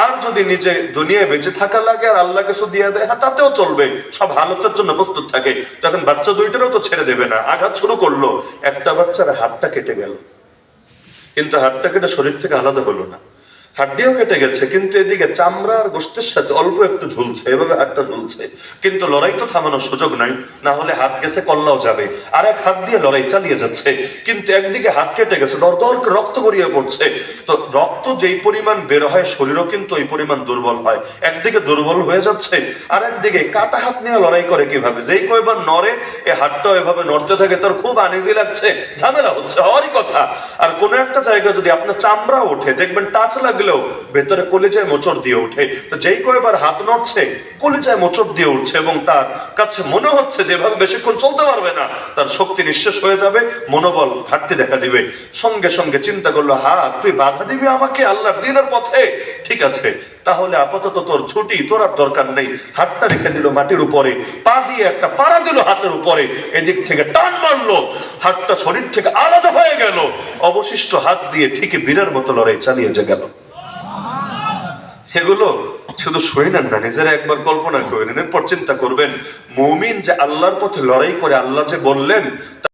আর যদি নিজে দুনিয়ায় বেঁচে থাকা লাগে আর আল্লাহ কিছু দিয়ে দেয়, হ্যাঁ তাতেও চলবে, সব হালতের জন্য প্রস্তুত থাকে। তখন বাচ্চা দুইটারও তো ছেড়ে দেবে না। আঘাত শুরু করলো, একটা বাচ্চার হাতটা কেটে গেল, কিন্তু হাতটা কেটে শরীর থেকে আলাদা হলো না, হাড্ডিও কেটে গেছে, কিন্তু এদিকে চামড়া আর গোষ্ঠের সাথে অল্প একটু ঝুলছে, এভাবে হাতটা ঝুলছে, কিন্তু লড়াই তো থামানোর সুযোগ নাই, না হলে হাত গেছে কল্লাও যাবে, আর এক হাত দিয়ে লড়াই চালিয়ে যাচ্ছে, কিন্তু একদিকে হাত কেটে গেছে, দর দর করে রক্ত গড়িয়ে পড়ছে। তো রক্ত যেই পরিমাণ বের হয়, শরীরও কিন্তু ওই পরিমাণ দুর্বল হয়। একদিকে দুর্বল হয়ে যাচ্ছে, আর একদিকে কাটা হাত নিয়ে লড়াই করে কিভাবে? যেই কয়বার নড়ে, এই হাতটাও এভাবে নড়তে থাকে, তার খুব আনইজি লাগছে, ঝামেলা হচ্ছে, হওয়ারই কথা। আর কোনো একটা জায়গায় যদি আপনার চামড়া ওঠে, দেখবেন টাচ লাগলে ভেতরে কলিজায় মোচড় দিয়ে ওঠে। তো যেই কয়বার হাত নড়ছে, কলিজায় মোচড় দিয়ে উঠছে, এবং তার কাছে মনে হচ্ছে যেভাবে বেশিক্ষণ চলতে পারবে না, তার শক্তি নিঃশেষ হয়ে যাবে, মনোবল ঘাটতি দেখা দিবে। সঙ্গে সঙ্গে চিন্তা করলো, হাত তুই বাধা দিবি আমাকে আল্লাহর দ্বীনের পথে? ঠিক আছে, তাহলে আপাতত তোর ছুটি, তোর আর দরকার নেই। হাতটা রেখে দিল মাটির উপরে, পা দিয়ে একটা পাড়া দিল হাতের উপরে, এদিক থেকে টান মারলো, হাতটা শরীর থেকে আলাদা হয়ে গেল, অবশিষ্ট হাত দিয়ে ঠিকই বীরের মতো লড়াই চালিয়ে যে গেল। এগুলো শুধু শুনেন না, নিজেরা একবার কল্পনা করেন, এরপর চিন্তা করবেন, মুমিন যে আল্লাহর পথে লড়াই করে, আল্লাহ যে বললেন